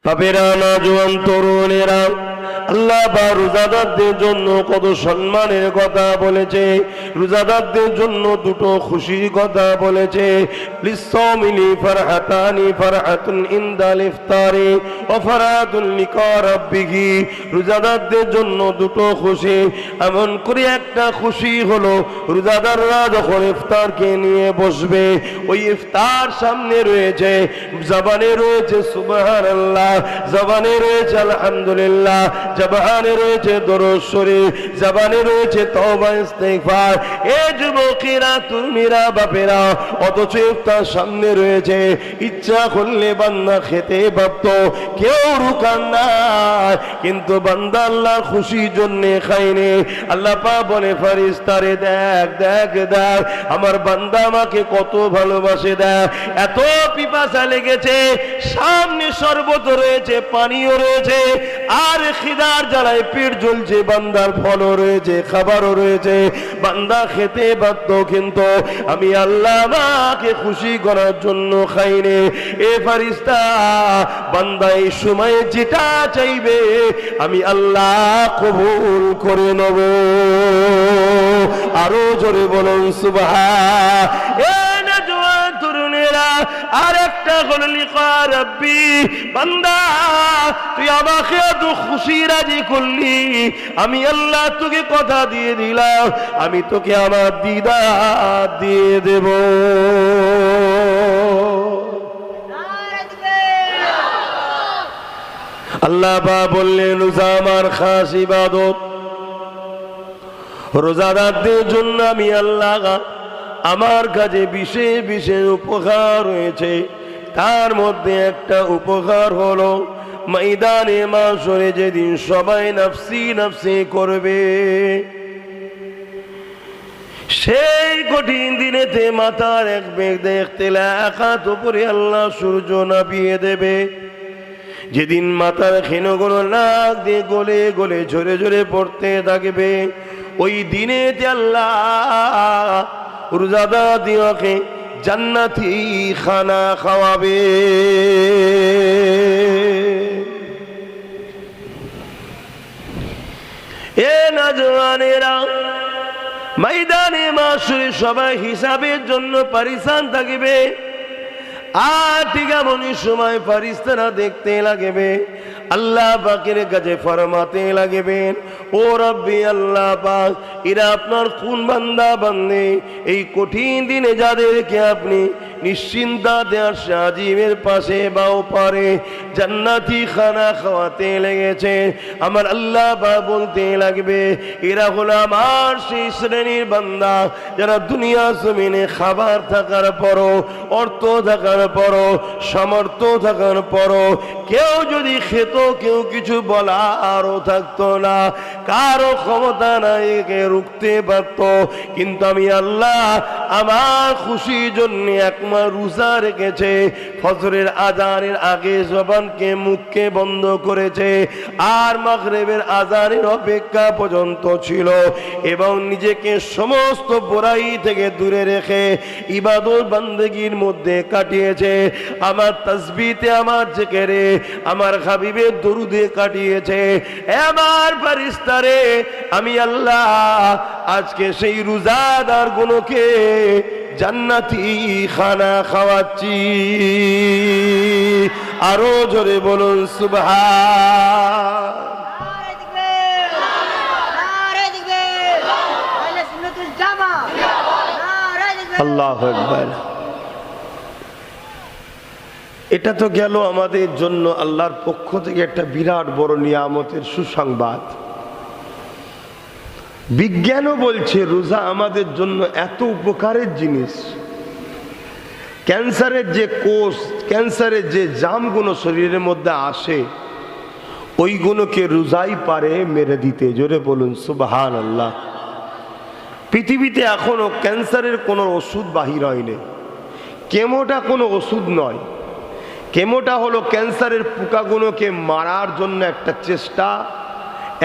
বাপেরা, নওজোয়ান তরুণেরা, আল্লাহ বা রোজাদারদের জন্য কত সম্মানের কথা বলেছে। রোজাদারদের জন্য দুটো খুশির কথা বলেছে। লিসসামিলি ফারহাতানি, ফারহাতুন ইনদাল ইফতারি ওয়া ফারহাতুন লিকা রাব্বিহি। রোজাদারদের জন্য দুটো খুশি। এমন করে একটা খুশি হলো রোজাদাররা যখন ইফতারকে নিয়ে বসবে, ওই ইফতার সামনে রয়েছে, জবানে রয়েছে সুবহানাল্লাহ, জবানে রয়েছে আলহামদুলিল্লাহ, জবানে রয়েছে দরুদ শরীফ, জবানে রয়েছে তওবা ইস্তিগফার। এ যুবকেরা, তুমিরা, বাপেরা, অথচ ইফতার সামনে রয়েছে। ইচ্ছা করলে বান্দা খেতে পারত, কেউ রুকান না, কিন্তু বান্দা আল্লাহর খুশির জন্য খায়নি। আল্লাহ পাক বলে ফেরেশতারে, দেখ দেখ দেখ আমার বান্দা আমাকে কত ভালোবাসে, দেখ এত পিপাসা লেগেছে, সামনে শরবত রয়েছে, পানিও রয়েছে, আর খিদার জ্বালায় পেট জ্বলছে, বান্দার ফলও রয়েছে, খাবারও রয়েছে, বান্দা খেতে বাধ্য, কিন্তু আমি আল্লাহ আমাকে খুশি করার জন্য খাইনি। এ ফেরেশতা, বান্দা এই সময়ে যেটা চাইবে আমি আল্লাহ কবুল করে নেব। আরো জোরে বলুন সুবহান। আর একটা হলো লিকা রাব্বি, বান্দা তুই আমাকে এত খুশি রাজি করলি, আমি আল্লাহ তোকে কথা দিয়ে দিলাম, আমি তোকে আমার দিদার দিয়ে দেব। আল্লাহ বা বললেন, রোজা আমার খাস ইবাদত। রোজাদারদের জন্য আমি আল্লাহ আমার কাছে বিশেষ বিশেষ উপকার রয়েছে। তার মধ্যে একটা উপকার হলো ময়দানে মাশরে যেদিন সবাই নফসি নফসি করবে, সেই কঠিন দিনেতে মাথার এক বেগ দেখতে এক হাত উপরে আল্লাহ সূর্য নামিয়ে দেবে। যেদিন মাথার ক্ষীণগুলো নাক দিয়ে গলে গলে ঝরে ঝরে পড়তে থাকবে, ওই দিনেতে আল্লাহ রোজাদারকে জান্নাতি খানা খাওয়াবে। এ নওজওয়ানেরা, ময়দানে মাশরে সবাই হিসাবের জন্য পরিশান থাকবে। আর ঠিক এমনই সময় ফেরেশতারা দেখতে লাগবে, আল্লাহ পাকের কাছে ফরমাতে লাগবেন, ও রব্বি আল্লাহ পাক, এরা আপনার কোন বান্দা বান্দে এই কঠিন দিনে যাদেরকে আপনি নিশ্চিন্তা দেওয়ার সাজিমের পাশে বা ওপারে জান্নাতি খানা খাওয়াতে লেগেছে। আমার আল্লাহ পাক বলতে লাগবে, এরা হলো আমার সেই শ্রেণীর বান্দা যারা দুনিয়া জমিনে খাবার থাকার পরও, অর্থ থাকার পরও, সামর্থ্য থাকার পরও কেউ যদি খেত, কেউ কিছু বলারও থাকতো না, কারো ক্ষমতা নাই কে রুখতে পারত, কিন্তু আমি আল্লাহ আমার খুশির জন্য একমাত্র রোজা রেখেছে। ফজরের আজানের আগে জবানকে মুখকে বন্ধ করেছে, আর মাগরিবের আজানের অপেক্ষা পর্যন্ত ছিল, এবং নিজেকে সমস্ত বুরাই থেকে দূরে রেখে ইবাদত বান্দেগীর মধ্যে কাটিয়েছে। আমার তাসবিহতে, আমার জিকিরে, আমার হাবিবের দরুদে কাটিয়েছে। আমার ফেরেশতারে, আমি আল্লাহ আজকে সেই রোজাদার গুলোকে জান্নাতি খানা খাওয়াচ্ছি। আরো জোরে বলুন সুবহান। আল্লাহু আকবার। এটা তো গেল আমাদের জন্য আল্লাহর পক্ষ থেকে একটা বিরাট বড় নিয়ামতের সুসংবাদ। বিজ্ঞানও বলছে রোজা আমাদের জন্য এত উপকারের জিনিস। ক্যান্সারের যে কোষ, ক্যান্সারের যে জামগুলো শরীরের মধ্যে আসে, ওইগুলোকে রোজাই পারে মেরে দিতে। জোরে বলুন সুবহানাল্লাহ। পৃথিবীতে এখনো ক্যান্সারের কোনো ওষুধ বাহির হয়নি। কেমোটা কোনো ওষুধ নয়, কেমোটা হলো ক্যান্সারের পোকাগুলোকে মারার জন্য একটা চেষ্টা।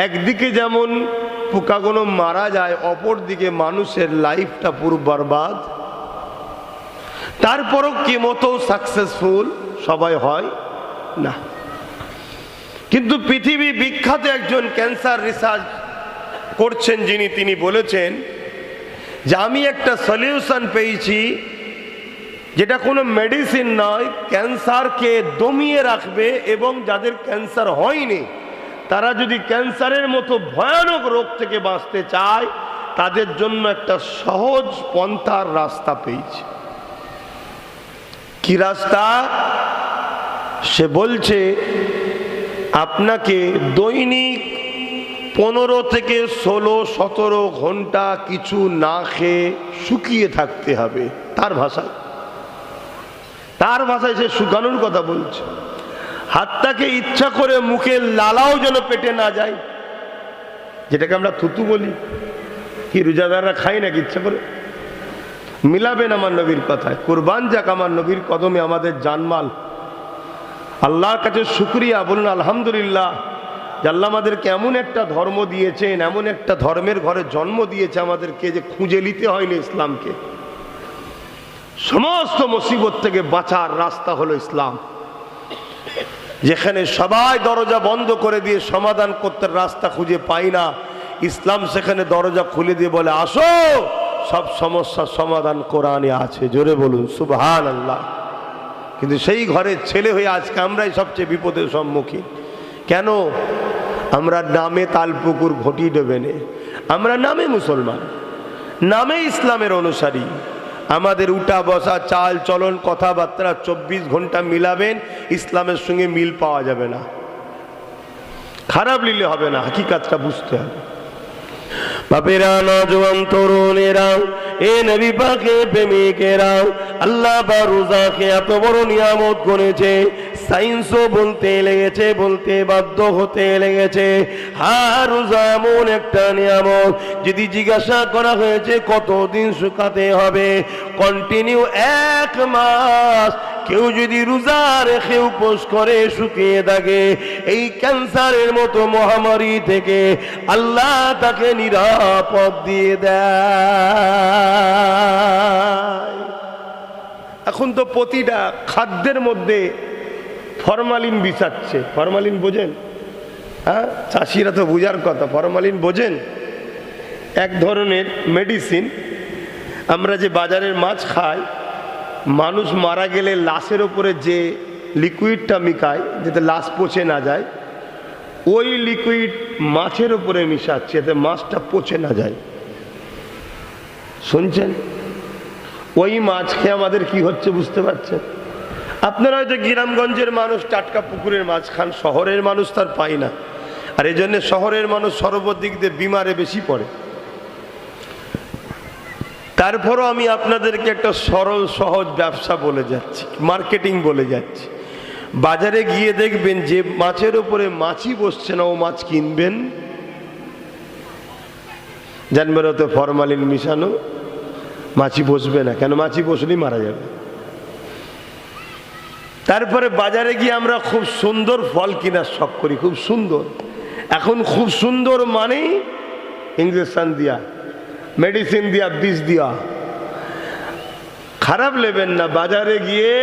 একদিকে যেমন পোকাগুলো মারা যায়, অপর দিকে মানুষের লাইফটা পুরো বরবাদ। তারপরও কেমো তো সাকসেসফুল সবাই হয় না। কিন্তু পৃথিবী বিখ্যাত একজন ক্যান্সার রিসার্চ করছেন যিনি, তিনি বলেছেন যে আমি একটা সলিউশন পেয়েছি যেটা কোনো মেডিসিন নয়, ক্যান্সারকে দমিয়ে রাখবে এবং যাদের ক্যান্সার হয়নি তারা যদি ক্যান্সারের মতো ভয়ানক রোগ থেকে বাঁচতে চায় তাদের জন্য একটা সহজ পন্থার রাস্তা পেয়েছে। কি রাস্তা? সে বলছে আপনাকে দৈনিক 15 থেকে 16-17 ঘন্টা কিছু না খেয়ে শুকিয়ে থাকতে হবে। তার ভাষায় সে শুকানোর কথা বলছে। হাতটাকে ইচ্ছা করে মুখে লালাও যেন পেটে না যায়, যেটাকে আমরা থুতু বলি। কি রোজাদাররা খাই নাকি ইচ্ছা করে? মিলাবেন আমার নবীর কথায়, কুরবান যাক আমার নবীর কদমে আমাদের জানমাল। আল্লাহর কাছে শুকরিয়া, বলুন আলহামদুলিল্লাহ যে আল্লাহ আমাদেরকে এমন একটা ধর্ম দিয়েছেন, এমন একটা ধর্মের ঘরে জন্ম দিয়েছে আমাদেরকে যে খুঁজে নিতে হয়নি ইসলামকে। সমস্ত মুসিবত থেকে বাঁচার রাস্তা হলো ইসলাম। যেখানে সবাই দরজা বন্ধ করে দিয়ে সমাধান করতে রাস্তা খুঁজে পাই না, ইসলাম সেখানে দরজা খুলে দিয়ে বলে আসো, সব সমস্যার সমাধান কোরআনে আছে। জোরে বলুন সুবহানাল্লাহ। কিন্তু সেই ঘরের ছেলে হয়ে আজকে আমরাই সবচেয়ে বিপদের সম্মুখীন। কেন? আমরা নামে তালপুকুর ঘটি ডোবেনে, আমরা নামে মুসলমান, নামে ইসলামের অনুসারী। আমাদের উঠা বসা চাল চলন কথাবার্তা 24 ঘন্টা মিলাবেন, ইসলামের সঙ্গে মিল পাওয়া যাবে না। খারাপ নিলে হবে না, হাকিকাতটা বুঝতে হবে। বাপেরা, নওজোয়ান তরুণেরা, এ নবী পাকের প্রেমিকেরা, আল্লাহ বা রোজাকে এত বড় নিয়ামত গণেছে, সায়েন্সও বলতে লেগেছে, বলতে বাধ্য হতে লেগেছে। হ্যাঁ, রোজা এমন একটা নিয়ামত, যদি জিজ্ঞাসা করা হয়েছে কতদিন শুকাতে হবে, কন্টিনিউ 1 মাস কেউ যদি রোজা রেখে উপোস করে শুকিয়ে থাকে, এই ক্যান্সারের মতো মহামারী থেকে আল্লাহ তাকে নিরাপদ দিয়ে দেয়। এখন তো প্রতিটা খাদ্যের মধ্যে ফরমালিন বিছাচ্ছে। ফরমালিন বোঝেন? হ্যাঁ, চাষিরা তো বোঝার কথা। ফরমালিন বোঝেন? এক ধরনের মেডিসিন। আমরা যে বাজারের মাছ খাই, মানুষ মারা গেলে লাশের ওপরে যে লিকুইডটা মিশায় যাতে লাশ পচে না যায়, ওই লিকুইড মাছের ওপরে মিশাচ্ছে যাতে মাছটা পচে না যায়। শুনছেন? ওই মাছ খেয়ে আমাদের কি হচ্ছে বুঝতে পারছেন? আপনারা হয়তো গ্রামগঞ্জের মানুষ টাটকা পুকুরের মাছ খান, শহরের মানুষ তার পায় না। আর এই জন্য শহরের মানুষ সর্বদিক দিয়ে বিমারে বেশি পড়ে। তারপরও আমি আপনাদেরকে একটা সরল সহজ ব্যবসা বলে যাচ্ছি, মার্কেটিং বলে যাচ্ছি। বাজারে গিয়ে দেখবেন যে মাছের উপরে মাছি বসছে না, ও মাছ কিনবেন, জানবেন ওতে ফরমালিন মিশানো, মাছি বসবে না। কেন? মাছি বসলেই মারা যাবে। তারপরে বাজারে গিয়ে আমরা খুব সুন্দর ফল কেনার শখ করি, খুব সুন্দর। এখন খুব সুন্দর মানেই ইঞ্জেকশন দিয়া, মেডিসিন দিয়া, বিষ দিয়া। খারাপ নেবেন না, বাজারে গিয়ে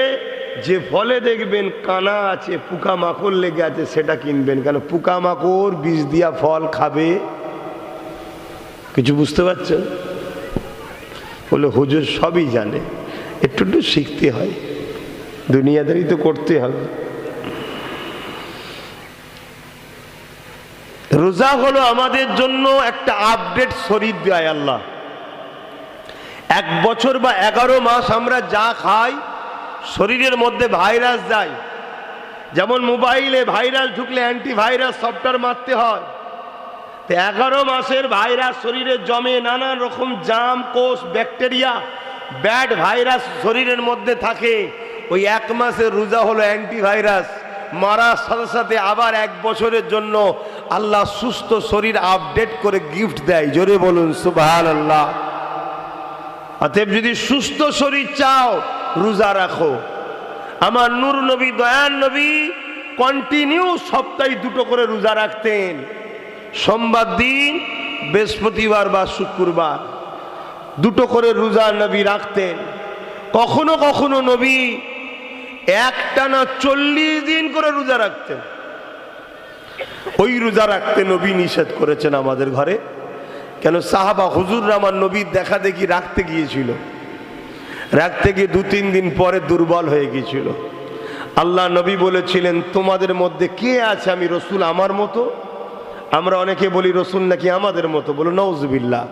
যে ফলে দেখবেন কানা আছে, পোকামাকড় লেগে আছে, সেটা কিনবেন। কেন? পোকামাকড় বিষ দিয়া ফল খাবে। কিছু বুঝতে পারছেন? বলে হুজুর সবই জানে, একটু একটু শিখতে হয়, দুনিয়াদারি তো করতে হবে। রোজা হলো আমাদের জন্য একটা আপডেট শরীর দেয় আল্লাহ। 1 বছর বা 11 মাস আমরা যা খাই, শরীরের মধ্যে ভাইরাস যায়। যেমন মোবাইলে ভাইরাস ঢুকলে অ্যান্টিভাইরাস সফটওয়্যার মারতে হয়, তো 11 মাসের ভাইরাস শরীরে জমে, নানান রকম জাম, কোষ, ব্যাকটেরিয়া, ব্যাড ভাইরাস শরীরের মধ্যে থাকে। ওই 1 মাসের রোজা হলো অ্যান্টিভাইরাস মারার সাথে সাথে আবার 1 বছরের জন্য আল্লাহ সুস্থ শরীর আপডেট করে গিফট দেয়। জোরে বলুন সুবহানাল্লাহ। অতএব যদি সুস্থ শরীর চাও, রোজা রাখো। আমার নূর নবী, দয়ার নবী কন্টিনিউ সপ্তাহে 2টো করে রোজা রাখতেন। সোমবার দিন, বৃহস্পতিবার বা শুক্রবার 2টো করে রোজা নবী রাখতেন। কখনো কখনো নবী একটানা 40 দিন করে রোজা রাখতেন। ওই রোজা রাখতে নবী নিষেধ করেছেন আমাদের ঘরে। কেন? সাহাবা হুজুররা আমার নবীর দেখা দেখি রাখতে গিয়েছিল, রাখতে গিয়ে 2-3 দিন পরে দুর্বল হয়ে গিয়েছিল। আল্লাহ নবী বলেছিলেন, তোমাদের মধ্যে কে আছে আমি রসুল আমার মতো? আমরা অনেকে বলি রসুল নাকি আমাদের মতো, বলো নাউজুবিল্লাহ।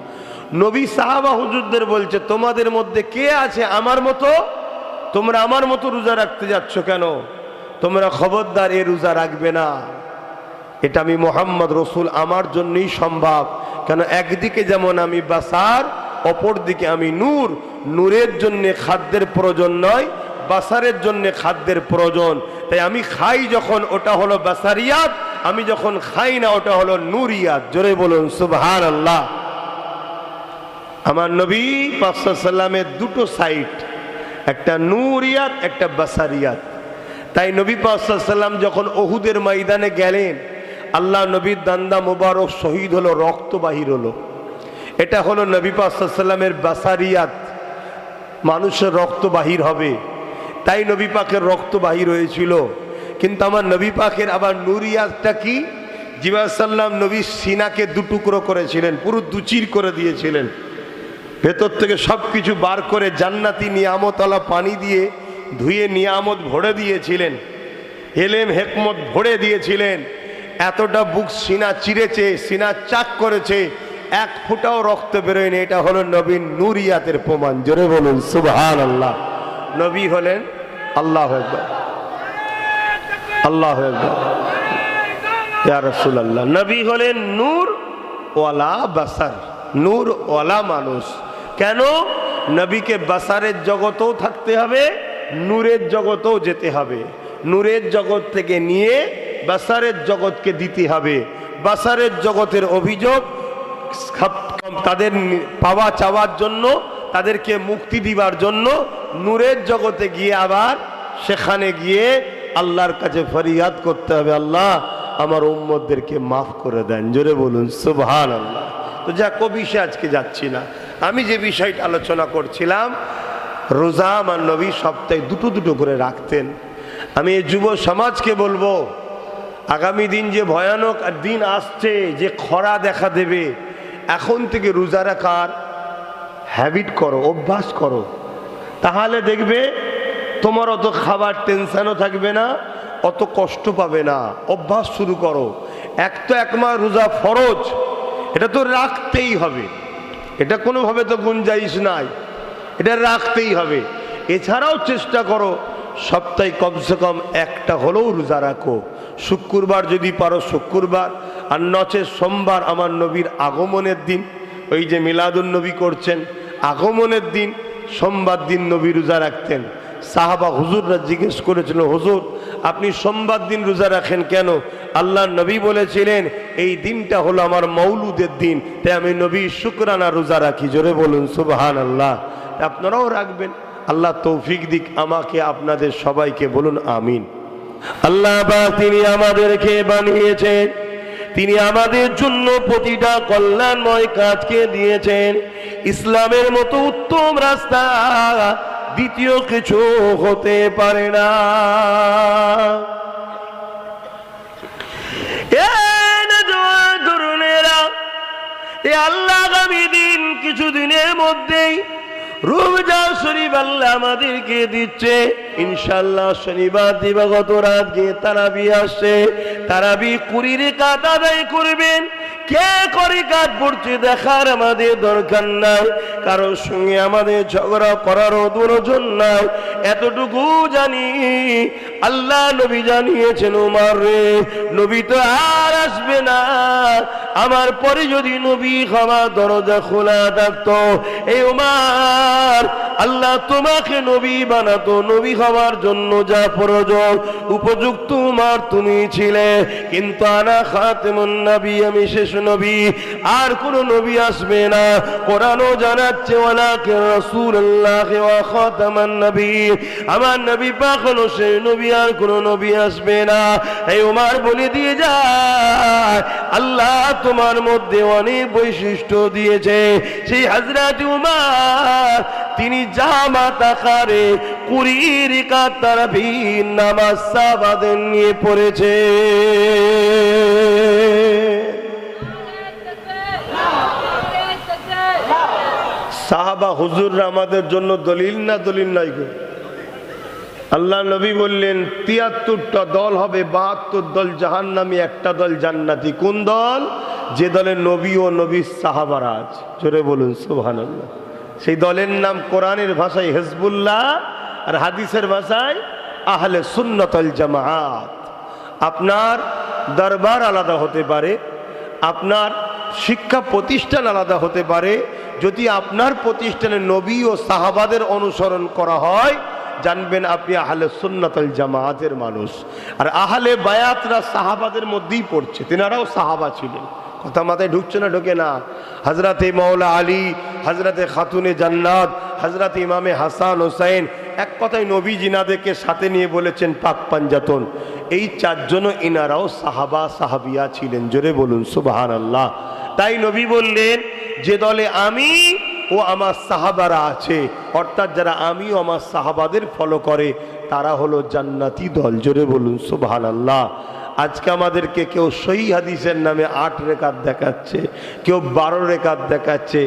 নবী সাহাবা হুজুরদের বলছে, তোমাদের মধ্যে কে আছে আমার মতো? তোমরা আমার মতো রোজা রাখতে যাচ্ছ কেন? তোমরা খবরদার এ রোজা রাখবে না। এটা আমি মোহাম্মদ রসুল আমার জন্যই সম্ভব। কেন? একদিকে যেমন আমি বাসার, অপর দিকে আমি নূর। নূরের জন্য খাদ্যের প্রয়োজন নয়, বাসারের জন্য খাদ্যের প্রয়োজন। তাই আমি খাই যখন, ওটা হলো বাসারিয়াত, আমি যখন খাই না ওটা হলো নূরিয়াত। জোরে বলুন সুবহানাল্লাহ। আমার নবী পাক সাল্লাল্লাহু আলাইহি ওয়াসাল্লামের দুটো সাইড, একটা নূরিয়াত, একটা বাসারিয়াত। তাই নবী পাক সাল্লাল্লাহু আলাইহি ওয়াসাল্লাম যখন উহুদের ময়দানে গেলেন, আল্লাহ নবীর দান্দা মোবারক শহীদ হলো, রক্ত বাহির হলো। এটা হলো নবী পাক সাল্লাল্লাহু আলাইহি ওয়াসাল্লামের বাসারিয়াত, মানুষের রক্ত বাহির হবে। তাই নবী পাকের রক্ত বাহির হয়েছিল। কিন্তু আমার নবী পাকের আবার নূরিয়াতটা কি? জিবরাইল সাল্লাম নবীর সিনাকে দুটুকরো করেছিলেন, পুরো দুচির করে দিয়েছিলেন। ভেতর থেকে সব কিছু বার করে জান্নাতি নিয়ামতওয়ালা পানি দিয়ে ধুয়ে নিয়ামত ভরে দিয়েছিলেন, এলেম হেকমত ভরে দিয়েছিলেন। এতটা বুক সিনা চিরেছে, সিনা চাক করেছে, এক ফোঁটাও রক্ত বেরোয়নি। এটা হলো নবীর নূরিয়াতের প্রমাণ। জোরে বলুন সুবহানাল্লাহ। নবী হলেন, আল্লাহু আকবার, আল্লাহু আকবার, ইয়া রাসূলুল্লাহ, নবী হলেন নূর ওয়ালা বাসার, নূর ওয়ালা মানুষ। কেন? নবীকে বাসারের জগতেও থাকতে হবে, নূরের জগতেও যেতে হবে। নূরের জগৎ থেকে নিয়ে বাসারের জগৎকে দিতে হবে। বাসারের জগতের অভিযোগ তাদের পাওয়া চাওয়ার জন্য, তাদেরকে মুক্তি দিবার জন্য নূরের জগতে গিয়ে আবার সেখানে গিয়ে আল্লাহর কাছে ফরিয়াদ করতে হবে, আল্লাহ আমার উম্মতদেরকে মাফ করে দেন। জোরে বলুন সুবহানাল্লাহ। তো যা কবিসে আজকে যাচ্ছি না, আমি যে বিষয়টা আলোচনা করছিলাম, রোজা আমার নবী সপ্তাহে দুটো দুটো করে রাখতেন। আমি এই যুব সমাজকে বলবো, আগামী দিন যে ভয়ানক দিন আসছে, যে খরা দেখা দেবে, এখন থেকে রোজা রাখার হ্যাবিট করো, অভ্যাস করো। তাহলে দেখবে তোমার অত খাবার টেনশনও থাকবে না, অত কষ্ট পাবে না। অভ্যাস শুরু করো। এক মাস রোজা ফরজ, এটা তো রাখতেই হবে, এটা কোনোভাবে তো গুঞ্জাইশ নাই, এটা রাখতেই হবে। এছাড়াও চেষ্টা করো সপ্তাহে কমসে কম একটা হলেও রোজা রাখো। শুক্রবার যদি পারো শুক্রবার, আর নচে সোমবার আমার নবীর আগমনের দিন, ওই যে মিলাদুন নবী করছেন, আগমনের দিন সোমবার দিন নবী রোজা রাখতেন। সাহাবা হুজুররা জিজ্ঞেস করেছিল, হুজুর আপনি সোমবার দিন রোজা রাখেন কেন? আল্লাহ নবী বলেছিলেন এই দিনটা হলো আমার মৌলুদের দিন, তাই আমি নবী শুকরানা রোজা রাখি। জোরে বলুন সুবহানাল্লাহ। আপনারাও রাখবেন। আল্লাহ তৌফিক দিক আমাকে আপনাদের সবাইকে, বলুন আমিন। আল্লাহ পাক তিনি আমাদেরকে বানিয়েছেন, তিনি আমাদের জন্য প্রতিটা কল্যাণময় কাজকে দিয়েছেন। ইসলামের মতো উত্তম রাস্তা দ্বিতীয় কিছু হতে পারে না। আল্লাহ আগামী দিন কিছুদিনের মধ্যেই রোজা শরীফ আল্লাহ আমাদেরকে দিচ্ছে ইনশাআল্লাহ। শনিবার দিবাগত রাত গিয়ে তারাবি আসছে, তারাবি 20 রাকাত আদায় করবেন। কে করে কাজ পড়ছে দেখার আমাদের দরকার নাই, কারোর সঙ্গে আমাদের ঝগড়া করারও প্রয়োজন নাই। এতটুকু জানি আল্লাহ নবী জানিয়েছেন, উমর রে নবী তো আর আসবে না, আমার পরে যদি নবী হওয়ার দরজা খোলা থাকতো, এই উমর আল্লাহ তোমাকে নবী বানাতো, নবী হওয়ার জন্য যা প্রয়োজন উপযুক্ত উমর তুমি ছিলে। কিন্তু আনা খাতেমুন নবী, আমি শেষ নবী, আর কোন নবী আসবে না। কোরআনও জানাচ্ছে ওয়ালাকিন রাসূলুল্লাহ ওয়া খাতামান নবী, আমার নবী পাক হলো সেই নবী, আর কোন নবী আসবে না। এই উমর বলে দিয়ে যায় আল্লাহ তোমার মধ্যে অনেক বৈশিষ্ট্য দিয়েছে। সেই হযরত উমর তিনি জামাত আকারে 20 রাকাত তারাবি নামাজ সাহাবাদের নিয়ে পড়েছে। বাবা হুজুররা আমাদের জন্য দলিল না দলিল নাই গো? আল্লাহ নবী বললেন ৭৩টা দল হবে, ৭২ দল জাহান্নামী, একটা দল জান্নাতি। কোন দল? যে দলে নবী ও নবীর সাহাবারা আছে। জোরে বলুন সুবহানাল্লাহ। সেই দলের নাম কোরআনের ভাষায় হিজবুল্লাহ আর হাদিসের ভাষায় আহলে সুন্নাত ওয়াল জামাআত। আপনার দরবার আলাদা হতে পারে, আপনার শিক্ষা প্রতিষ্ঠান আলাদা হতে পারে, যদি আপনার প্রতিষ্ঠানে নবী ও সাহাবাদের অনুসরণ করা হয়, জানবেন আপনি আহলে সুন্নাত ওয়াল জামাআতের মানুষ। আর আহলে বায়াতরা সাহাবাদের মধ্যেই পড়ছে, তেনারাও সাহাবা ছিলেন। কথা মাথায় ঢুকছে না? ঢোকে না? হযরতে মাওলা আলী, হযরতে খাতুনে জান্নাত, হযরতে ইমামে হাসান হোসেন, এক কথায় নবী জিনাদেরকে সাথে নিয়ে বলেছেন পাক পাঞ্জাতন। এই চারজনও ইনারাও সাহাবা সাহাবিয়া ছিলেন। জোরে বলুন সুবহানাল্লাহ। তাই নবী বললেন যে দলে আমি ও আমার সাহাবারা আছে, অর্থাৎ যারা আমি ও আমার সাহাবাদের ফলো করে, তারা হলো জান্নাতি দল। জোরে বলুন সুবহানাল্লাহ। আজকে আমাদেরকে কেউ সহি হাদিসের নামে 8 রেকাত দেখাচ্ছে, কেউ 12 রেকাত দেখাচ্ছে।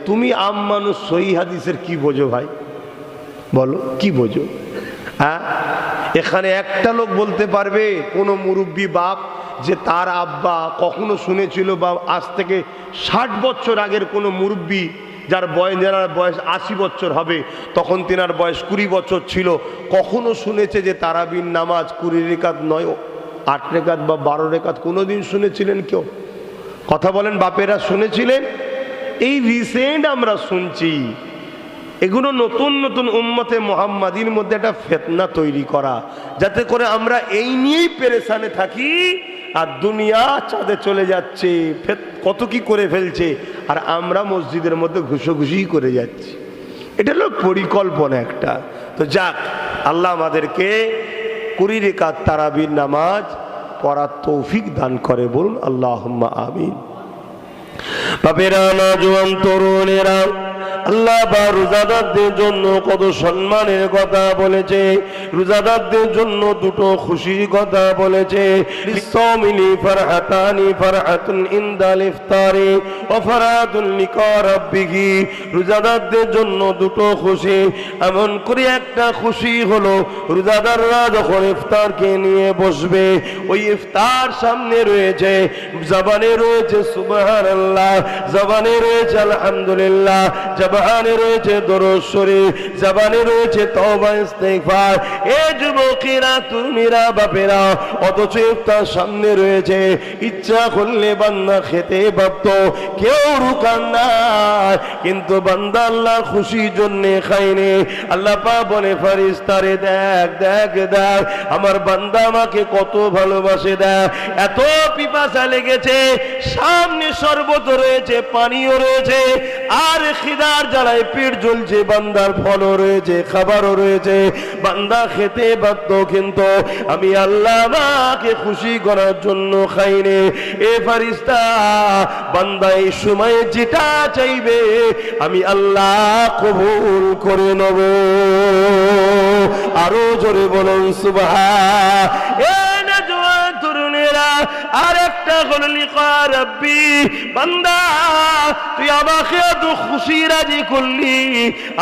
তুমি আম মানুষ সহি হাদিসের কি বোঝো ভাই? বলো কি বোঝো? হ্যাঁ, এখানে একটা লোক বলতে পারবে কোনো মুরব্বী বাপ যে তার আব্বা কখনো শুনেছিল, বা আজ থেকে 60 বছর আগের কোনো মুরব্বী যার বয়স 80 বছর হবে, তখন তেনার বয়স 20 বছর ছিল, কখনো শুনেছে যে তারাবির নামাজ 20 রেকাত নয় 8 রেকাত বা 12 রেকাত? কোনোদিন শুনেছিলেন কেউ? কথা বলেন, বাপেরা শুনেছিলেন? এই রিসেন্ট আমরা শুনছি। এগুলো নতুন নতুন উম্মতে মুহাম্মাদির মধ্যে একটা ফিতনা তৈরি করা, যাতে করে আমরা এই নিয়েই পেরেশানে থাকি। আর দুনিয়া চাঁদে চলে যাচ্ছে, কত কি করে ফেলছে, আর আমরা মসজিদের মধ্যে ঘুষোঘুষি করে যাচ্ছি। এটা হলো পরিকল্পনা একটা। তো যাক, আল্লাহ আমাদেরকে 20 রেকাত তারাবির নামাজ পড়ার তৌফিক দান করে। বলুন আল্লাহুম্মা আমিন। বাপেরা, নওজোয়ান তরুণেরা, আল্লাহ বা রোজাদারদের জন্য কত সম্মানের কথা বলেছে, রোজাদারদের জন্য দুটো খুশির কথা বলেছে। লিসাওমিলি ফারহাতানি, ফারহাতুন ইনদাল ইফতারি ওয়া ফারহাতুন লিকা রাব্বিহি। রোজাদারদের জন্য দুটো খুশি। এমন করে একটা খুশি হলো, রোজাদাররা যখন ইফতারকে নিয়ে বসবে, ওই ইফতার সামনে রয়েছে, জবানে রয়েছে সুবহানাল্লাহ, জবানে রয়েছে আলহামদুলিল্লাহ, জবানে রয়েছে দরুদ শরীফ, জবানে রয়েছে তওবা ইস্তিগফার। এ যুবকেরা, তুমিরা, বাপেরা, অথচ ইফতার সামনে রয়েছে, ইচ্ছা করলে বান্দা খেতে পারত, কেউ রুকান না, কিন্তু বান্দা আল্লাহর খুশির জন্য খায়নি। আল্লাহ পাক বলে ফেরেশতারে, দেখ দেখ দেখ আমার বান্দা আমাকে কত ভালোবাসে, দেখ এত পিপাসা লেগেছে, সামনে শরবত রয়েছে, পানিও রয়েছে, আর খিদার জ্বালায় পেট জ্বলছে, বান্দার ফলও রয়েছে, খাবারও রয়েছে, বান্দা খেতে বাধ্য, কিন্তু আমি আল্লাহ আমাকে খুশি করার জন্য খাইনি। এ ফেরেশতা, বান্দা এই সময়ে যেটা চাইবে আমি আল্লাহ কবুল করে নেব। আরো জোরে বলুন সুবহান। আর একটা হলো লিকা রাব্বি, বান্দা তুই আমাকে এত খুশি রাজি করলি,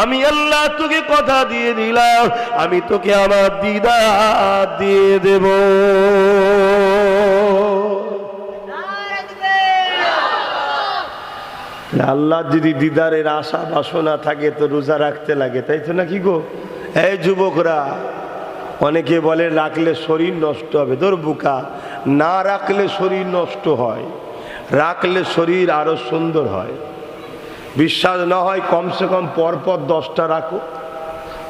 আমি আল্লাহ তোকে কথা দিয়ে দিলাম, আমি তোকে আমার দিদার দিয়ে দেব। আল্লাহ যদি দিদারের আশা বাসনা থাকে তো রোজা রাখতে লাগে, তাই তো নাকি গো? এই যুবকরা, অনেকে বলে রাখলে শরীর নষ্ট হবে। তোর বুকা, না রাখলে শরীর নষ্ট হয়, রাখলে শরীর আরো সুন্দর হয়। বিশ্বাস না হয় কমসে কম পরপর 10টা রাখো,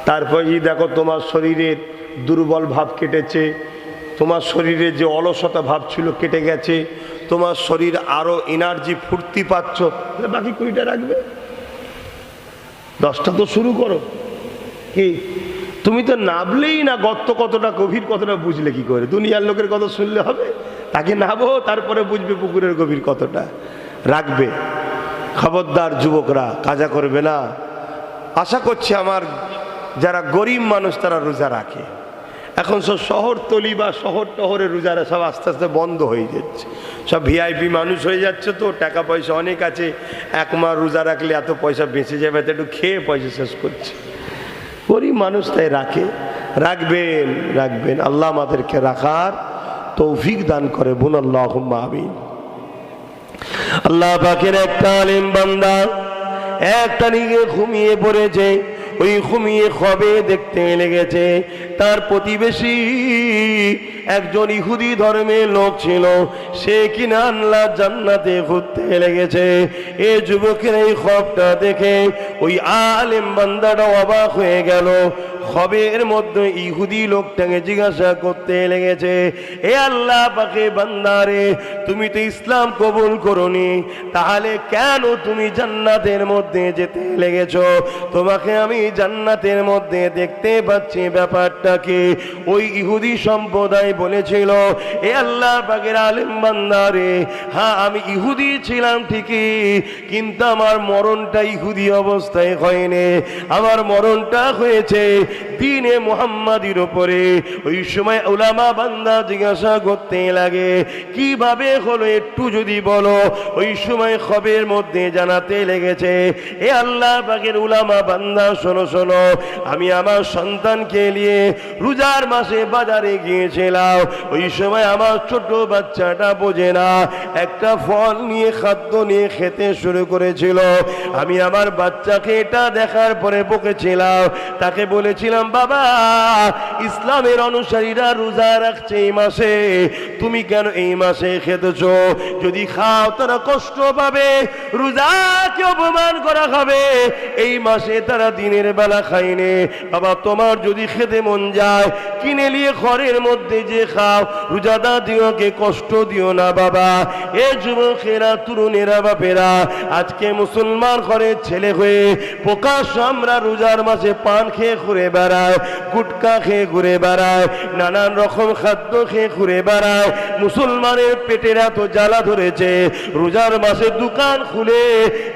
তারপরে দেখো তোমার শরীরের দুর্বল ভাব কেটেছে, তোমার শরীরে যে অলসতা ভাব ছিল কেটে গেছে, তোমার শরীর আরো এনার্জি ফুর্তি পাচ্ছ, বাকি 20টা রাখবে। 10টা তো শুরু করো। কি তুমি তো নাবলেই না, গর্ত কতটা গভীর কতটা বুঝলে কি করে? দুনিয়ার লোকের কথা শুনলে হবে? তাকে নাবো, তারপরে বুঝবে পুকুরের গভীর কতটা। রাখবে। খবরদার যুবকরা, কাজা করবে না। আশা করছি আমার যারা গরিব মানুষ তারা রোজা রাখে, এখন সব শহরতলি বা শহর টহরে রোজারা সব আস্তে আস্তে বন্ধ হয়ে যাচ্ছে, সব ভিআইপি মানুষ হয়ে যাচ্ছে, তো টাকা পয়সা অনেক আছে, এক মাস রোজা রাখলে এত পয়সা বেঁচে যাবে, তো একটু খেয়ে পয়সা শেষ করছে। গরিব মানুষ তাই রাখবেন রাখবেন। আল্লাহ আমাদেরকে রাখার তৌফিক দান করে, বোন আল্লাহুম্মা আমিন। আল্লাহ পাকের একটা আলেম বান্দা একটা নিয়ে ঘুমিয়ে পড়েছে, ওই ঘুমিয়ে খবে দেখতে লেগেছে তার প্রতিবেশী একজন ইহুদি ধর্মের লোক ছিল, সে কিনা আল্লাহ জান্নাতে ঘুরতে লেগেছে। এ যুবকের এই খবটা দেখে ওই আলেম বান্দাটা অবাক হয়ে গেল। খবের মধ্যে ইহুদি লোকটাকে জিজ্ঞাসা করতে লেগেছে, এ আল্লাহ পাকে বান্দারে, তুমি তো ইসলাম কবুল করনি, তাহলে কেন তুমি জান্নাতের মধ্যে যেতে লেগেছো? তোমাকে আমি জান্নাতের মধ্যে দেখতে পাচ্ছি, ব্যাপারটা কি? ওই ইহুদি সম্প্রদায় বলেছিল, এ আল্লাহ পাকের আলেম বান্দারে, হ্যাঁ আমি ইহুদি ছিলাম ঠিকই, কিন্তু আমার মরণটা ইহুদি অবস্থায় হয়নি, আমার মরণটা হয়েছে দ্বীনে মুহাম্মাদির উপরে। ওই সময় উলামা বান্দা জিজ্ঞাসা করতে লাগে, কিভাবে হলো একটু যদি বলো। ওই সময় খবরের মধ্যে জানাতে লেগেছে, এ আল্লাহ পাকের উলামা বান্দা শোনো শোনো, আমি আমার সন্তানকে নিয়ে রোজার মাসে বাজারে গিয়েছিলাম। ওই সময় আমার ছোট বাচ্চাটা বোঝে না, একটা ফল নিয়ে খাদ্য নিয়ে খেতে শুরু করেছিল। আমি আমার বাচ্চাকে এটা দেখার পরে বকেছিলাম, তাকে বলেছিলাম, বাবা ইসলামের অনুসারীরা রোজা রাখছে এই মাসে, তুমি কেন এই মাসে খেতেছো? যদি খাও তারা কষ্ট পাবে, রোজাকে অপমান করা হবে, এই মাসে তারা দিনের বেলা খায়নি। বাবা তোমার যদি খেতে মন যায় কিনে নিয়ে ঘরের মধ্যে যে খাও, রোজাদার দিওকে কষ্ট দিও না বাবা। এ যুবকেরা, তরুণেরা, বাপেরা, আজকে মুসলমান ঘরের ছেলে হয়ে প্রকাশ আমরা রোজার মাসে পান খেয়ে ঘুরে বেড়ায়, গুটকা খেয়ে ঘুরে বেড়ায়, নানান রকম খাদ্য খেয়ে ঘুরে বেড়ায়। মুসলমানের পেটের এত জ্বালা ধরেছে, রোজার মাসে দোকান খুলে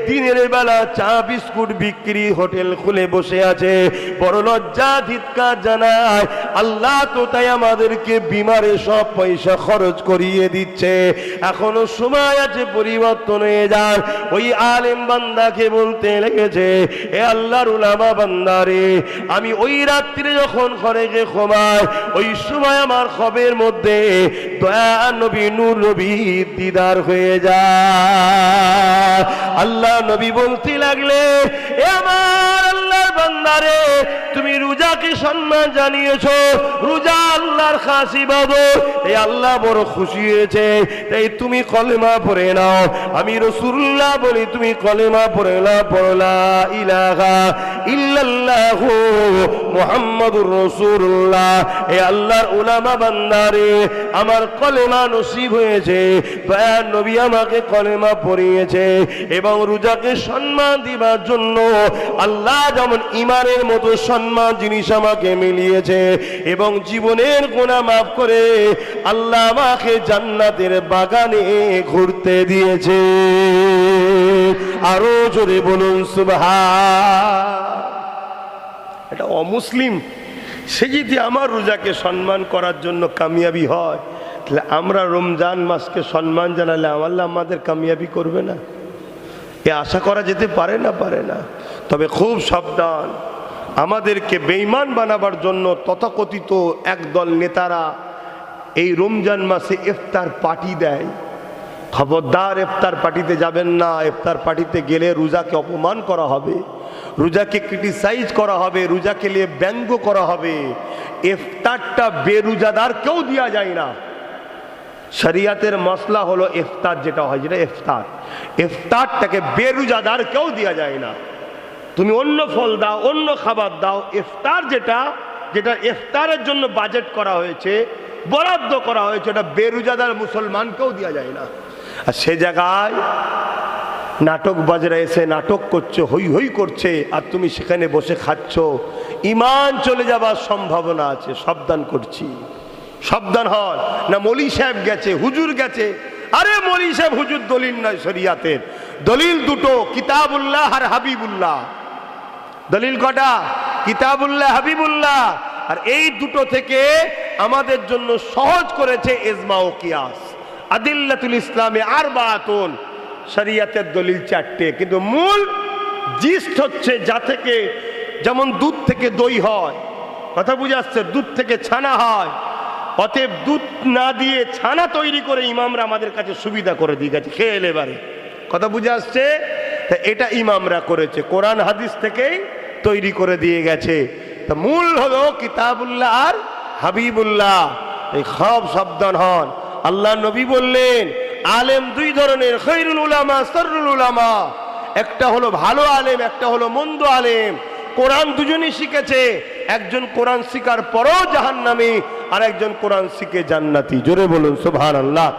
দিনের বেলা চা বিস্কুট বিক্রি হোটেল খুলে বসে আছে। বড় লজ্জা ধিক্কার জানায়, আল্লাহ তো তাই আমাদেরকে বিমারে সব পয়সা খরচ করিয়ে দিচ্ছে। এখনো সময় আছে পরিবর্তন হয়ে যান। ওই আলেম বান্দাকে বলতে লেগেছে, এ আল্লাহর উলামা বান্দারে, আমি ওই রাত্রে যখন ঘরে গিয়ে ঘুমাই, ওই সময় আমার খবের মধ্যে দয়া নবী নূর নবী দিদার হয়ে যায়। আল্লাহ নবী বলতে লাগলে, এ আমার আল্লাহর বান্দারে, তুমি রোজাকে সম্মান জানিয়েছো, রোজা আল্লাহর খাস ইবাদত, এই আল্লাহ বড় খুশি হয়েছে, তাই তুমি কলেমা পড়ে নাও। আমি রাসূলুল্লাহ বলি, তুমি কলেমা পড়ে নাও, পড়লা ইলাহা ইল্লাল্লাহু মুহাম্মাদুর রাসূলুল্লাহ। এই আল্লাহর উলামা বান্দারে, আমার কলেমা নসিব হয়েছে, দয়ার নবী আমাকে কলেমা পড়িয়েছে, এবং রোজাকে সম্মান দিবার জন্য আল্লাহ যেমন ইমানের মতো সম্মান জিনিস আমাকে মিলিয়েছে, এবং জীবনের গুনাহ মাফ করে আল্লাহ আমাকে জান্নাতের বাগানে ঘুরতে দিয়েছে। আরো জোরে বলুন সুবহান। এটা অমুসলিম সে যদি আমার রোজাকে সম্মান করার জন্য কামিয়াবি হয়, তাহলে আমরা রমজান মাসকে সম্মান জানালে আল্লাহ আমাদের কামিয়াবি করবে না? এ আশা করা যেতে পারে না। তবে খুব সাবধান, আমাদেরকে বেঈমান বানাবার জন্য তথাকথিত একদল নেতারা এই রমজান মাসে ইফতার পার্টি দেয়। খবরদার ইফতার পার্টিতে যাবেন না। ইফতার পার্টিতে গেলে রোজাকে অপমান করা হবে, রোজাকে ক্রিটিসাইজ করা হবে, রোজাকে নিয়ে ব্যঙ্গ করা হবে। ইফতারটা বেরোজাদার কেউ দেওয়া যায় না। শরিয়াতের মসলা হলো ইফতার যেটা হয়, যেটা ইফতারটাকে বেরোজাদার কেউ দেওয়া যায় না। তুমি অন্য ফল দাও, অন্য খাবার দাও, ইফতার যেটা ইফতারের জন্য বাজেট করা হয়েছে, বরাদ্দ করা হয়েছে, এটা বেরোজাদার মুসলমানকেও দেওয়া যায় না। আর সে জায়গায় নাটক বাজরা এসে নাটক করছে, হই হই করছে, আর তুমি সেখানে বসে খাচ্ছ, ইমান চলে যাবার সম্ভাবনা আছে। সাবধান করছি, সাবধান হন না। মৌলী সাহেব গেছে, হুজুর গেছে, আরে মৌলী সাহেব হুজুর দলিল নয়, শরিয়াতের দলিল দুটো, কিতাবুল্লাহ আর হাবিবুল্লাহ। দলিল কটা? কিতাবুল্লাহ, হাবিবুল্লাহ। আর এই দুটো থেকে আমাদের জন্য সহজ করেছে ইজমা ও কিয়াস। আদিল্লাতুল ইসলামে আরবাতুন, শরিয়তের দলিল 4টে, কিন্তু মূল জিস্ট হচ্ছে যা থেকে, যেমন দুধ থেকে দই হয়, কথা বুঝে আসছে, দুধ থেকে ছানা হয়, অতএব দুধ না দিয়ে ছানা তৈরি করে ইমামরা আমাদের কাছে সুবিধা করে দিয়ে গেছে, খেয়ে এলে এবারে, কথা বুঝে আসছে। তা এটা ইমামরা করেছে, কোরআন হাদিস থেকেই তৈরি করে দিয়ে গেছে। তা মূল হলো কিতাবুল্লাহ আর হাবিবুল্লাহ, এই খুব সাবধান হন। আল্লাহ নবী বললেন আলেম দুই ধরনের, খৈরুল উলামা সররুল উলামা, একটা হলো ভালো আলেম, একটা হলো মন্দ আলেম। কোরআন দুজনই শিখেছে, একজন কোরআন শিখার পরেও জাহান্নামী, আর একজন কোরআন শিখে জান্নাতি। জোরে বলুন সুবহানাল্লাহ।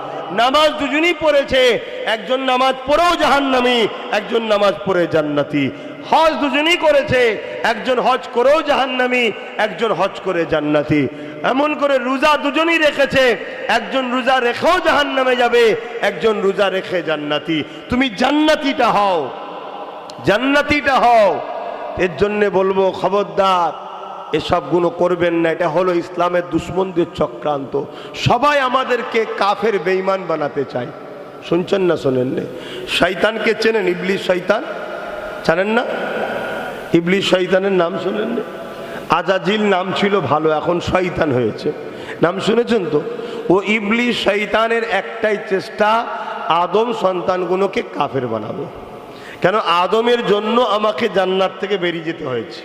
নামাজ দুজনই পড়েছে, একজন নামাজ পড়েও জাহান্নামী, একজন নামাজ পড়ে জান্নাতি। হজ দুজনই করেছে, একজন হজ করেও জাহান্নামী, একজন হজ করে জান্নাতি। এমন করে রোজা দুজনই রেখেছে, একজন রোজা রেখেও জাহান্নামে যাবে, একজন রোজা রেখে জান্নাতি। তুমি জান্নাতিটা হও, জান্নাতিটা হও। এর জন্যে বলবো খবরদার এসব গুলো করবেন না, এটা হলো ইসলামের দুশ্মনদের চক্রান্ত। সবাই আমাদেরকে কাফের বেঈমান বানাতে চায়। শুনছেন না শোনেন না? শয়তানকে চেনেন? ইবলিস শয়তান জানেন না? ইবলিস শয়তানের নাম শোনেন না? আজাজিল নাম ছিল ভালো, এখন শয়তান হয়েছে, নাম শুনেছেন তো? ও ইবলিস শয়তানের একটাই চেষ্টা, আদম সন্তানগুলোকে কাফের বানাবো। কেন? আদমের জন্য আমাকে জান্নাত থেকে বেরিয়ে যেতে হয়েছে,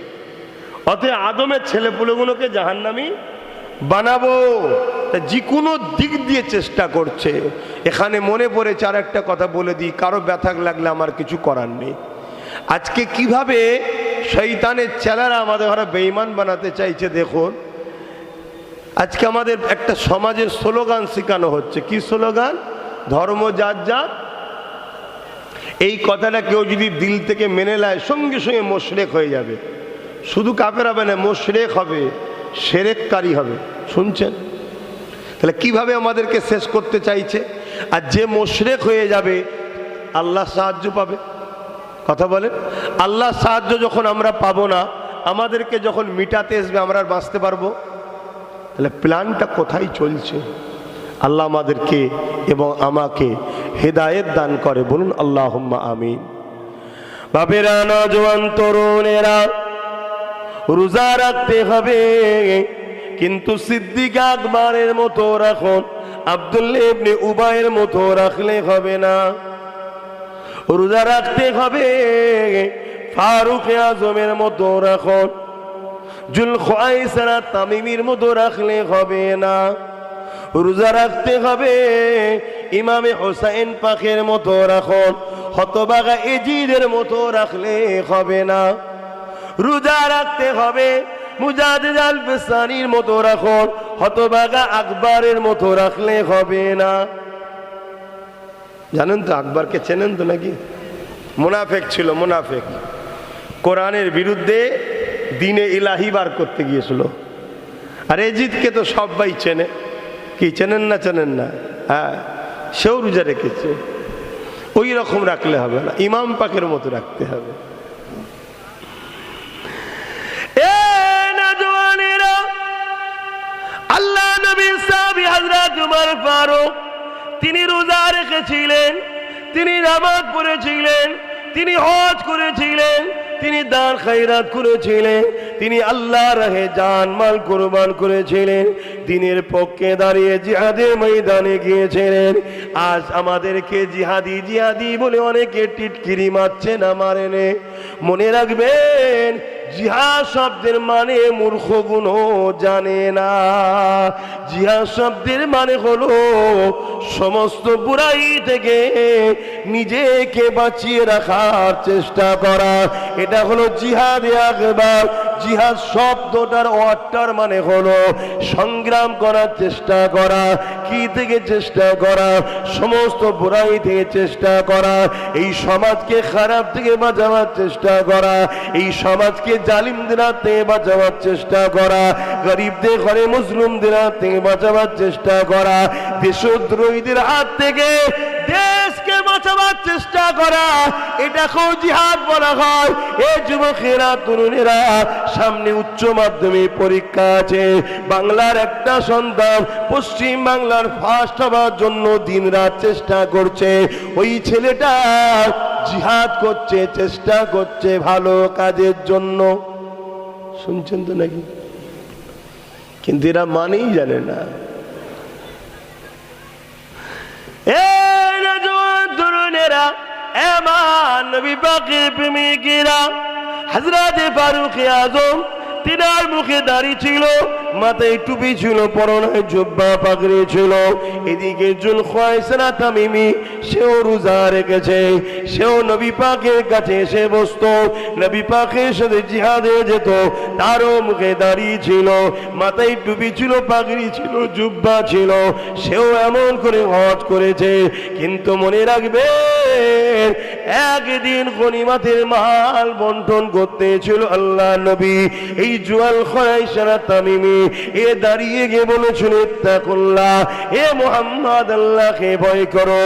অতএব আদমের ছেলেপুলেগুলোকে জাহান্নামী বানাবো। তা যে কোনো দিক দিয়ে চেষ্টা করছে। এখানে মনে পড়েছে আর একটা কথা বলে দিই, কারো ব্যথা লাগলে আমার কিছু করার নেই। আজকে কিভাবে শয়তানের চেলারা আমাদের ঘরে বেঈমান বানাতে চাইছে দেখুন। আজকে আমাদের একটা সমাজের স্লোগান শেখানো হচ্ছে। কি স্লোগান? ধর্ম যার যার। এই কথাটা কেউ যদি দিল থেকে মেনে নেয়, সঙ্গে সঙ্গে মুশরিক হয়ে যাবে। শুধু কাফের হবে না, মুশরিক হবে, শিরককারী হবে। শুনছেন? তাহলে কিভাবে আমাদেরকে শেষ করতে চাইছে? আর যে মুশরিক হয়ে যাবে আল্লাহ সাহায্য পাবে। কথা বলেন, আল্লাহ সাহায্য যখন আমরা পাবো না, আমাদেরকে যখন মিটাতে আসবে, আমরা আর বাঁচতে পারবো? তাহলে প্ল্যানটা কোথায় চলছে? আল্লাহ আমাদেরকে এবং আমাকে হেদায়েত দান করে, বলুন আল্লাহুম্মা আমিন। বাপেরা, নওজোয়ান তরুণেরা, রোজা রাখতে হবে, কিন্তু সিদ্দিক আকবরের মতো রাখুন, আব্দুল্লাহ ইবনে উবাইয়ের মতো রাখলে হবে না। রোজা রাখতে হবে ফারুক আজমের মতো রাখুন, জুলখাইসারা তামিমির মতো রাখলে হবে না। রোজা রাখতে হবে ইমামে হোসেন পাকের মতো রাখুন, হতবাগা এজিদের মতো রাখলে হবে না। রোজা রাখতে হবে মুজাদ্দিদ আল বিসানির মতো রাখুন, হতবাগা আকবরের মতো রাখলে হবে না। জানেন তো আকবরকে? চেনেন তো নাকি? মুনাফেক ছিল, মুনাফেক। কোরআনের বিরুদ্ধে দিনে ইলাহি বার করতে গিয়েছিল। আর এজিদকে তো সবাই চেনে। কি চেনেন না? চেনেন না? হ্যাঁ, সেও রোজা রেখেছে। ওই রকম রাখলে হবে না, ইমাম পাকের মতো রাখতে হবে। আল্লাহ নবী সাহাবী হযরত উমর ফারুক, তিনি রোজা রেখেছিলেন, তিনি নামাজ পড়েছিলেন, তিনি হজ করেছিলেন, তিনি দান খায়রাত করেছিলেন, তিনি আল্লাহর রাহে জান মাল কুরবান করেছিলেন, দ্বীনের পক্ষে দাঁড়িয়ে জিহাদের ময়দানে গিয়েছিলেন। আজ আমাদেরকে জিহাদি জিহাদি বলে অনেকে টিটকিরি মারছে না, মারেনে। মনে রাখবেন, জিহাদ শব্দের মানে মূর্খগুলো জানে না। জিহাদ শব্দের মানে হলো সমস্ত বুরাই থেকে নিজেকে বাঁচিয়ে রাখার চেষ্টা করা। এটা হলো জিহাদে আকবার। জিহাদ শব্দটার অর্থের মানে হলো সংগ্রাম করার চেষ্টা করা। কি থেকে চেষ্টা করা? সমস্ত বুরাই থেকে চেষ্টা করা, এই সমাজকে খারাপ থেকে বাঁচাবার চেষ্টা করা, এই সমাজকে জালিমদের হাত থেকে বাঁচাবার চেষ্টা করা, গরিবদের ঘরে মুসলিমদের হাত থেকে বাঁচাবার চেষ্টা করা, দেশদ্রোহীদের হাত থেকে দেশকে বাঁচাবার বাঁচাবার চেষ্টা করা, এটাকেও জিহাদ বলা হয়। এ যুবকেরা, তরুণেরা, সামনে উচ্চ মাধ্যমিক পরীক্ষা আছে। বাংলার একটা সন্তান পশ্চিম বাংলার ফার্স্ট হওয়ার জন্য দিনরাত চেষ্টা করছে। ওই ছেলেটা জিহাদ করছে, চেষ্টা করছে ভালো কাজের জন্য। শুনছেন তো নাকি? কিন্তু এরা মানেই জানে না। তরুণেরা, এমান নবী পাকের প্রেমিকেরা, হযরত ফারুক আযম, তিনার মুখে দাড়ি ছিল, মাথায় টুপি ছিল, পরনে জুব্বা পাগড়ি ছিল। এদিকে জুলখায়সরা তামিমি, সেও রোজা রেখেছে, সেও নবী পাকের কাছে এসে বসতো, নবী পাকের সাথে জিহাদে যেত। তারও মুখে দাড়ি ছিল, মাথায় টুপি ছিল, পাগড়ি ছিল, জুব্বা ছিল, সেও এমন করে হজ করেছে। কিন্তু মনে রাখবেন, একদিন গনিমতের মাল বন্টন করতে ছিল আল্লাহ নবী। এই জুলখায়সরা তামিমি এ দাঁড়িয়ে গিয়ে বলেছিল, ইত্তাকুল্লাহ, হে মুহাম্মদ, আল্লাহকে ভয় করো,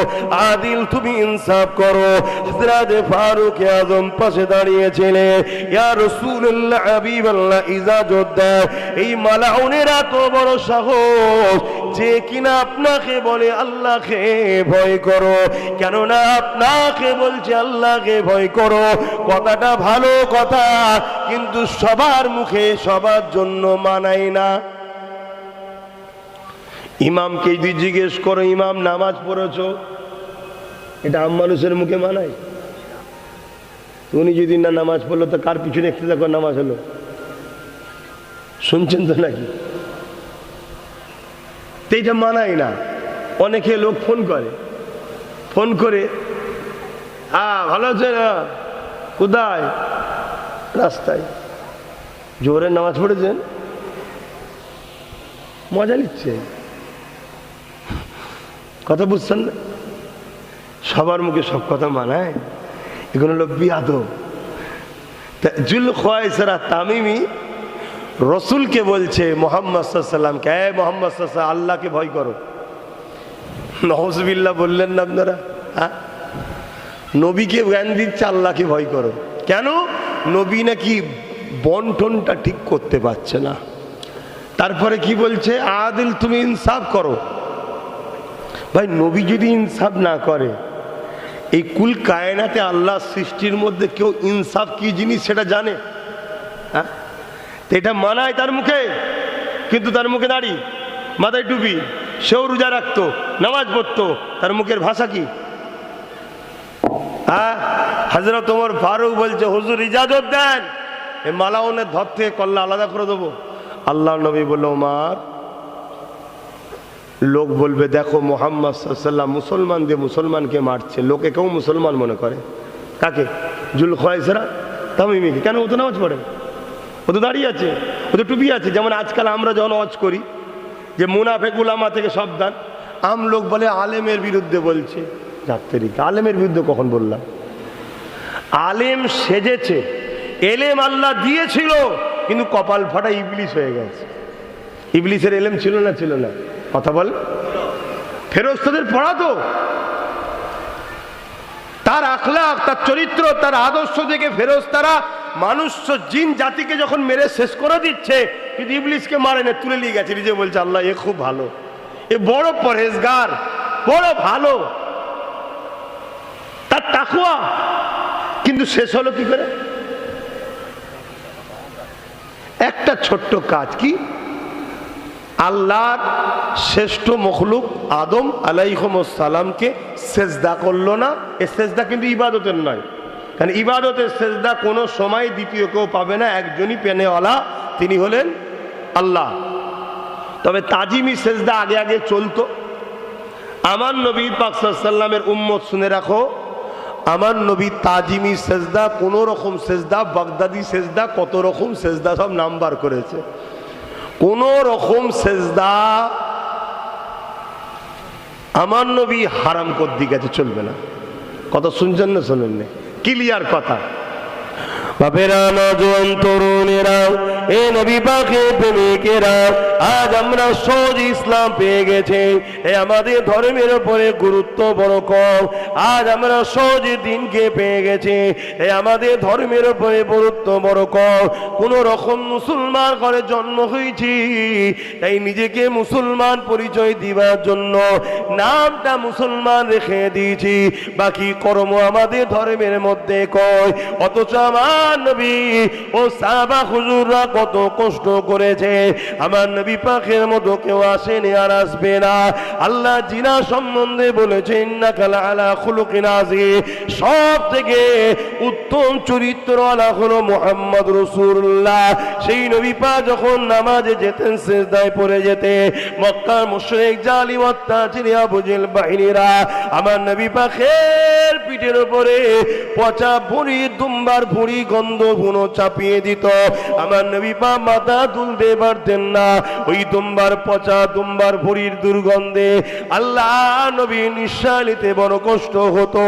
আদিল, তুমি ইনসাফ করো। হযরত ফারুক আযম পাশে দাঁড়িয়েছিলেন। ইয়া রাসূলুল্লাহ, হাবিবাল্লাহ, ইজাজত দেন। এই মালাউনেরা তো বড় সাহস যে কিনা আপনাকে বলে আল্লাহকে ভয় করো। কেননা আপনাকে বলছে আল্লাহকে ভয় করো, কথাটা ভালো কথা, কিন্তু সবার মুখে সবার জন্য মানায় না। ইমামকে যদি জিজ্ঞেস করো, ইমাম নামাজ পড়েছো, এটা আম মানুষের মুখে মানায়? উনি যদি না নামাজ পড়লো, তো কার পিছনে একটু দেখো নামাজ হলো? শুনছেন তো নাকি? তো এটা মানায় না। অনেকে লোক ফোন করে, ভালো আছে না, কোথায়? রাস্তায়। জোরে নামাজ পড়েছেন? মজা নিচ্ছে, কথা বুঝছেন না? সবার মুখে সব কথা মানায়? এগুলো হলো বিয়াদব। জুলখায়সরা তামিমি রসুলকে বলছে, মুহাম্মদ সাল্লাল্লাহু আলাইহি ওয়াসাল্লামকে, হে মুহাম্মদ সাল্লাল্লাহু আলাইহি ওয়াসাল্লাম, আল্লাহকে ভয় করো। নাউযুবিল্লাহ বললেন না আপনারা? নবীকে জ্ঞান দিচ্ছে, আল্লাহকে ভয় করো। কেন? নবী নাকি বন্টনটা ঠিক করতে পারছে না। তারপরে কি বলছে? আদিল, তুমি ইনসাফ করো। ভাই, নবী যদি ইনসাফ না করে, এই কুল কায়নাতে আল্লাহ সৃষ্টির মধ্যে কেউ ইনসাফ কি জিনিস সেটা জানে? এটা মানায় তার মুখে, কিন্তু তার মুখে দাড়ি, মাথায় টুপি, সেও রোজা রাখতো, নামাজ পড়তো, তার মুখের ভাষা কি? হযরত ওমর ফারুক বলছে, হুজুর ইজাজত দেন, এই মালাউনের ধর থেকে কল্লা আলাদা করে দেবো। আল্লাহ নবী বলল, ওমর, লোক বলবে দেখো মুহাম্মদ সাল্লাল্লাহু আলাইহি ওয়াসাল্লাম মুসলমান দিয়ে মুসলমানকে মারছে, লোকে কেউ মুসলমান মনে করে। কাকে? জুলখায়সরা তামিমিকে। কেন? ও তো নামাজ পড়ে, ও তো দাঁড়িয়ে আছে, ও তো টুপি আছে। যেমন আজকাল আমরা যখন ওয়াজ করি যে মুনাফেক উলামা থেকে সাবধান, আম লোক বলে আলেমের বিরুদ্ধে বলছে। যাত্রীকে আলেমের বিরুদ্ধে কখন বললাম? আলেম সেজেছে, এলেম আল্লাহ দিয়েছিল, কিন্তু কপাল ফাটা ইবলিস হয়ে গেছে। ইবলিসের এলেম ছিল না? ছিল না? কথা বল। ফেরেশতাদের পড়াতো, তার আখলাক, তার চরিত্র, তার আদর্শ থেকে ফেরেশতারা মানুষ জিন জাতিকে যখন মেরে শেষ করে দিচ্ছে, কিন্তু ইবলিসকে মারে না, তুলে নিয়ে গেছে। নিজে বলছে আল্লাহ এ খুব ভালো, এ বড় পরহেজগার, বড় ভালো, তার তাকওয়া। কিন্তু শেষ হলো কি করে? একটা ছোট্ট কাজ কি? আল্লাহর শ্রেষ্ঠ মখলুক আদম আলাইহিস সালামকে সেজদা করলো না। এ সেজদা কিন্তু ইবাদতের নয়, কারণ ইবাদতের সেজদা কোনো সময় দ্বিতীয় কেউ পাবে না, একজনই পেনেওয়ালা, তিনি হলেন আল্লাহ। তবে তাজিমি সেজদা আগে আগে চলতো। আমার নবী পাক সাল্লাল্লাহু আলাইহি ওয়াসাল্লামের উম্মত শুনে রাখো, আমার নবী তাজিমি সেজদা, কোন রকম সেজদা, বাগদাদি সেজদা, কত রকম সেজদা সব নাম্বার করেছে। কোন রকম সেজদা আমার নবী হারাম করে দিয়ে গেছে, চলবে না। কথা শুনছেন না? শোনেন না? ক্লিয়ার কথা। বাপেরা, নওজোয়ান তরুণেরা, এ নবী পাকের প্রেমিকেরা, আজ আমরা সহজ ইসলাম পেয়ে গেছি। এ আমাদের ধর্মের উপরে গুরুত্ব বড় কম। আজ আমরা সহজ দিনকে পেয়ে গেছি। এ আমাদের ধর্মের উপরে গুরুত্ব বড় কম। কোন রকম মুসলমান ঘরে জন্ম হয়েছি, তাই নিজেকে মুসলমান পরিচয় দিবার জন্য নামটা মুসলমান রেখে দিয়েছি, বাকি কর্ম আমাদের ধর্মের মধ্যে কয়। অথচ আমার নবী ও সাহাবা হুজুররা কত কষ্ট করেছে। আমার নবী পাকের মতো কেউ আসেনি, আর আসবে না। আল্লাহ জিনা সম্বন্ধে বলেছেন, ইন্নাকা লাআলা খুলুকিন আযীম, সব থেকে উত্তম চরিত্রওয়ালা হলো মুহাম্মদ রাসূলুল্লাহ। সেই নবী পাক যখন নামাজে যেতেন, সিজদায় পড়ে যেতে, মক্কার মুশরিক জালিম অত্যাচারী আবু জেহেল বাহিনীরা আমার নবী পাকের পিঠের উপরে পচা ভুঁড়ি, দুম্বার ভুঁড়ি, গন্ধ ভুনো চাপিয়ে দিত। আমার নবী পাক মাথা তুলতে পারতেন না, ওই দুম্বার পচা দুম্বার ভুঁড়ির দুর্গন্ধে আল্লাহ নবী নিঃশ্বাস নিতে বড় কষ্ট হতো।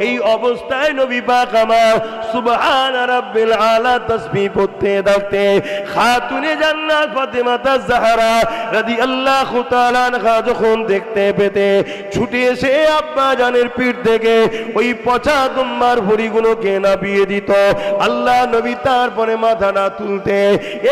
এই অবস্থায় নবী পাক আমার সুবহান রাব্বিল আলা তাসবিহ পড়তে থাকতে খাতুনে জান্নাত ফাতেমা তাজহারা রাদিয়াল্লাহু তাআলা আনহা যখন দেখতে পেতে ছুটে এসে আব্বা জানের পিঠ থেকে ওই পচা দুম্বার ভুঁড়িগুলোকে নামিয়ে দিত। আল্লাহ নবী তারপরে মাথা না তুলতে।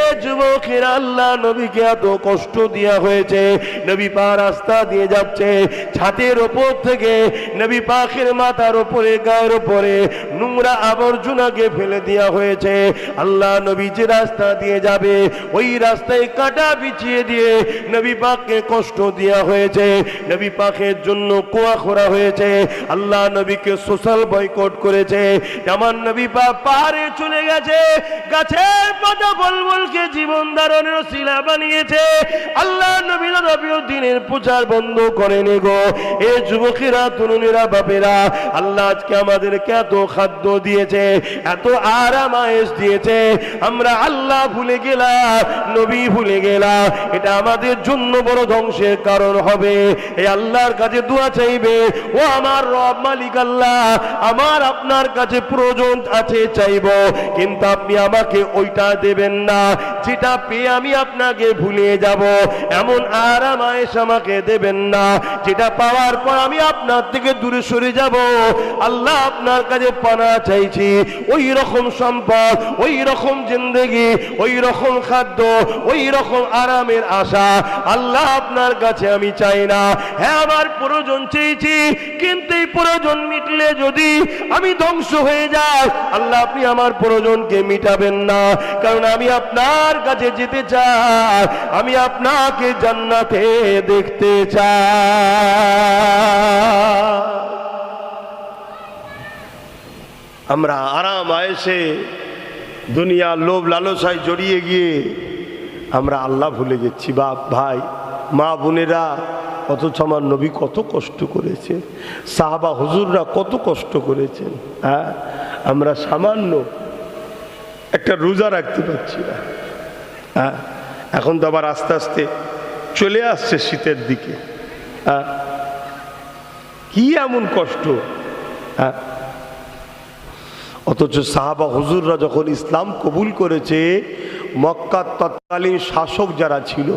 এ যুবকেরা, আল্লাহ নবীকে এত কষ্ট দেওয়া হয়েছে। নবী পাক রাস্তা দিয়ে যাচ্ছে, ছাদের ওপর থেকে নবী পাকের মাথার ওপরে, গায়ের ওপরে নোংরা আবর্জনাকে ফেলে দেওয়া হয়েছে। আল্লাহ নবী যে রাস্তা দিয়ে যাবে, ওই রাস্তায় কাঁটা বিছিয়ে দিয়ে নবী পাককে কষ্ট দেওয়া হয়েছে। নবী পাকের জন্য কুয়া খোঁড়া হয়েছে। আল্লাহ নবীকে সোশ্যাল বয়কট করেছে। আমার নবী পাক পাহাড়ে চলে গেছে, গাছের পাতা ফলমূলকে জীবন ধারণের ওসিলা বানিয়েছে। আল্লাহ নবী দিনের প্রচার বন্ধ করেনি গো। এ যুবকেরা, তরুণেরা, বাপেরা, আল্লাহ আজকে আমাদেরকে এত খাদ্য দিয়েছে, এত আরাম আয়েশ দিয়েছে, আমরা আল্লাহ ভুলে গেলাম, নবী ভুলে গেলাম। এটা আমাদের জন্য বড় ধ্বংসের কারণ হবে। এই আল্লাহর কাছে দোয়া চাইবে, ও আমার রব মালিক আল্লাহ, আমার আপনার কাছে প্রয়োজন আছে, চাইব, কিন্তু আপনি আমাকে ওইটা দেবেন না যেটা পেয়ে আমি আপনাকে ভুলে যাব। এমন আরাম আয়েশ আমাকে দেবেন না যেটা পাওয়ার পর আমি আপনার থেকে দূরে সরে যাব। আল্লাহ আপনার কাছে পানা চাইছি, ওই রকম সম্পদ, ওই রকম জিন্দেগি, ওই রকম খাদ্য, ওই রকম আরামের আশা আল্লাহ আপনার কাছে আমি চাই না। হ্যাঁ, আমার প্রয়োজন চেয়েছি, কিন্তু এই প্রয়োজন মিটলে যদি আমি ধ্বংস হয়ে যাই, আল্লাহ আপনি আমার প্রয়োজনকে মিটাবেন না, কারণ আমি আপনার কাছে যেতে চাই, আমি আপনাকে জান্নাতে দেখতে চাই। আমরা আরাম আয়েশে দুনিয়ার লোভ লালসায় জড়িয়ে গিয়ে আমরা আল্লাহ ভুলে যাচ্ছি। বাপ ভাই, মা বোনেরা, অথচ আমার নবী কত কষ্ট করেছে, সাহাবা হুজুররা কত কষ্ট করেছেন। হ্যাঁ, আমরা সামান্য একটা রোজা রাখতে পারছি না। হ্যাঁ, এখন তো আবার আস্তে আস্তে চলে আসছে শীতের দিকে। হ্যাঁ, কি এমন কষ্ট। হ্যাঁ, অথচ সাহাবা হুজুররা যখন ইসলাম কবুল করেছে, মক্কার তৎকালীন শাসক যারা ছিল,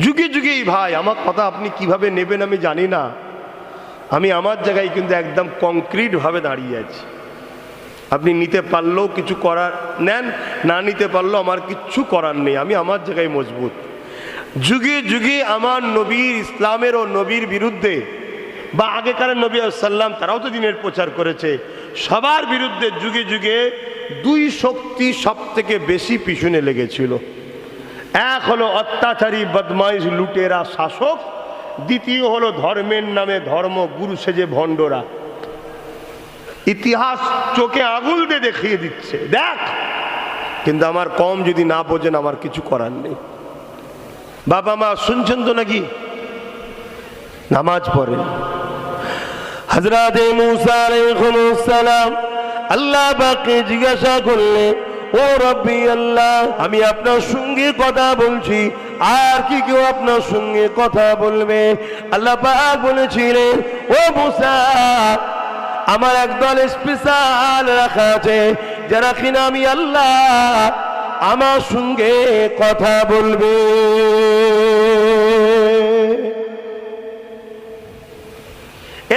যুগে যুগেই, ভাই আমার কথা আপনি কিভাবে নেবেন আমি জানি না, আমি আমার জায়গায় কিন্তু একদম কংক্রিট ভাবে দাঁড়িয়ে আছি। আপনি নিতে পারলেও কিছু করার নেন, না নিতে পারলেও আমার কিচ্ছু করার নেই, আমি আমার জায়গায় মজবুত। যুগে যুগে আমার নবীর, ইসলামের ও নবীর বিরুদ্ধে, বা আগেকার নবী সাল্লাম তারাও তো দিনের প্রচার করেছে, সবার বিরুদ্ধে যুগে যুগে দুই শক্তি সব থেকে বেশি পিছনে লেগেছিল। এক হলো অত্যাচারী বদমাইশ লুটেরা শাসক, দ্বিতীয় হলো ধর্মের নামে ধর্ম গুরু সেজে ভণ্ডরা। ইতিহাস চোখে আঙুল দিয়ে দেখিয়ে দিচ্ছে, দেখ। কিন্তু আমার কম যদি না বোঝেন, আমার কিছু করার নেই। বাবা মা শুনছেন তো নাকি? নামাজ পড়েন। হযরত মুসা আলাইহিস সালাম আল্লাহ পাককে জিজ্ঞাসা করলেন, ও রব্বি আল্লাহ, আমি আপনার সঙ্গে কথা বলছি, আর কি কেউ আপনার সঙ্গে কথা বলবে? আল্লাহ পাক বলেছিলেন, ও মুসা, আমার একদল স্পেশাল রাখা আছে, যারা কিনা আমি আল্লাহ আমার সঙ্গে কথা বলবে।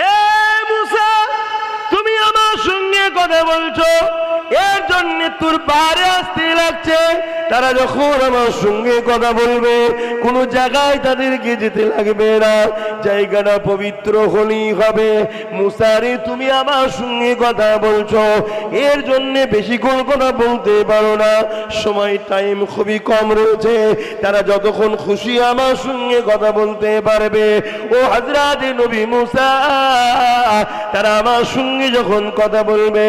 এ মুসা, তুমি আমার সঙ্গে কথা বলছো, এর জন্য তোর পাহাড়ে আসতে লাগছে। তারা যখন আমার সঙ্গে কথা বলবে কোনো জায়গায় তাদেরকে যেতে লাগবে না, জায়গাটা পবিত্র হলেই হবে। মুসারে তুমি আমার সঙ্গে কথা বলছো, এর জন্য বেশিক্ষণ কথা বলতে পারো না, সময় টাইম খুবই কম রয়েছে। তারা যতক্ষণ খুশি আমার সঙ্গে কথা বলতে পারবে। ও হযরত নবী মুসা, তারা আমার সঙ্গে যখন কথা বলবে,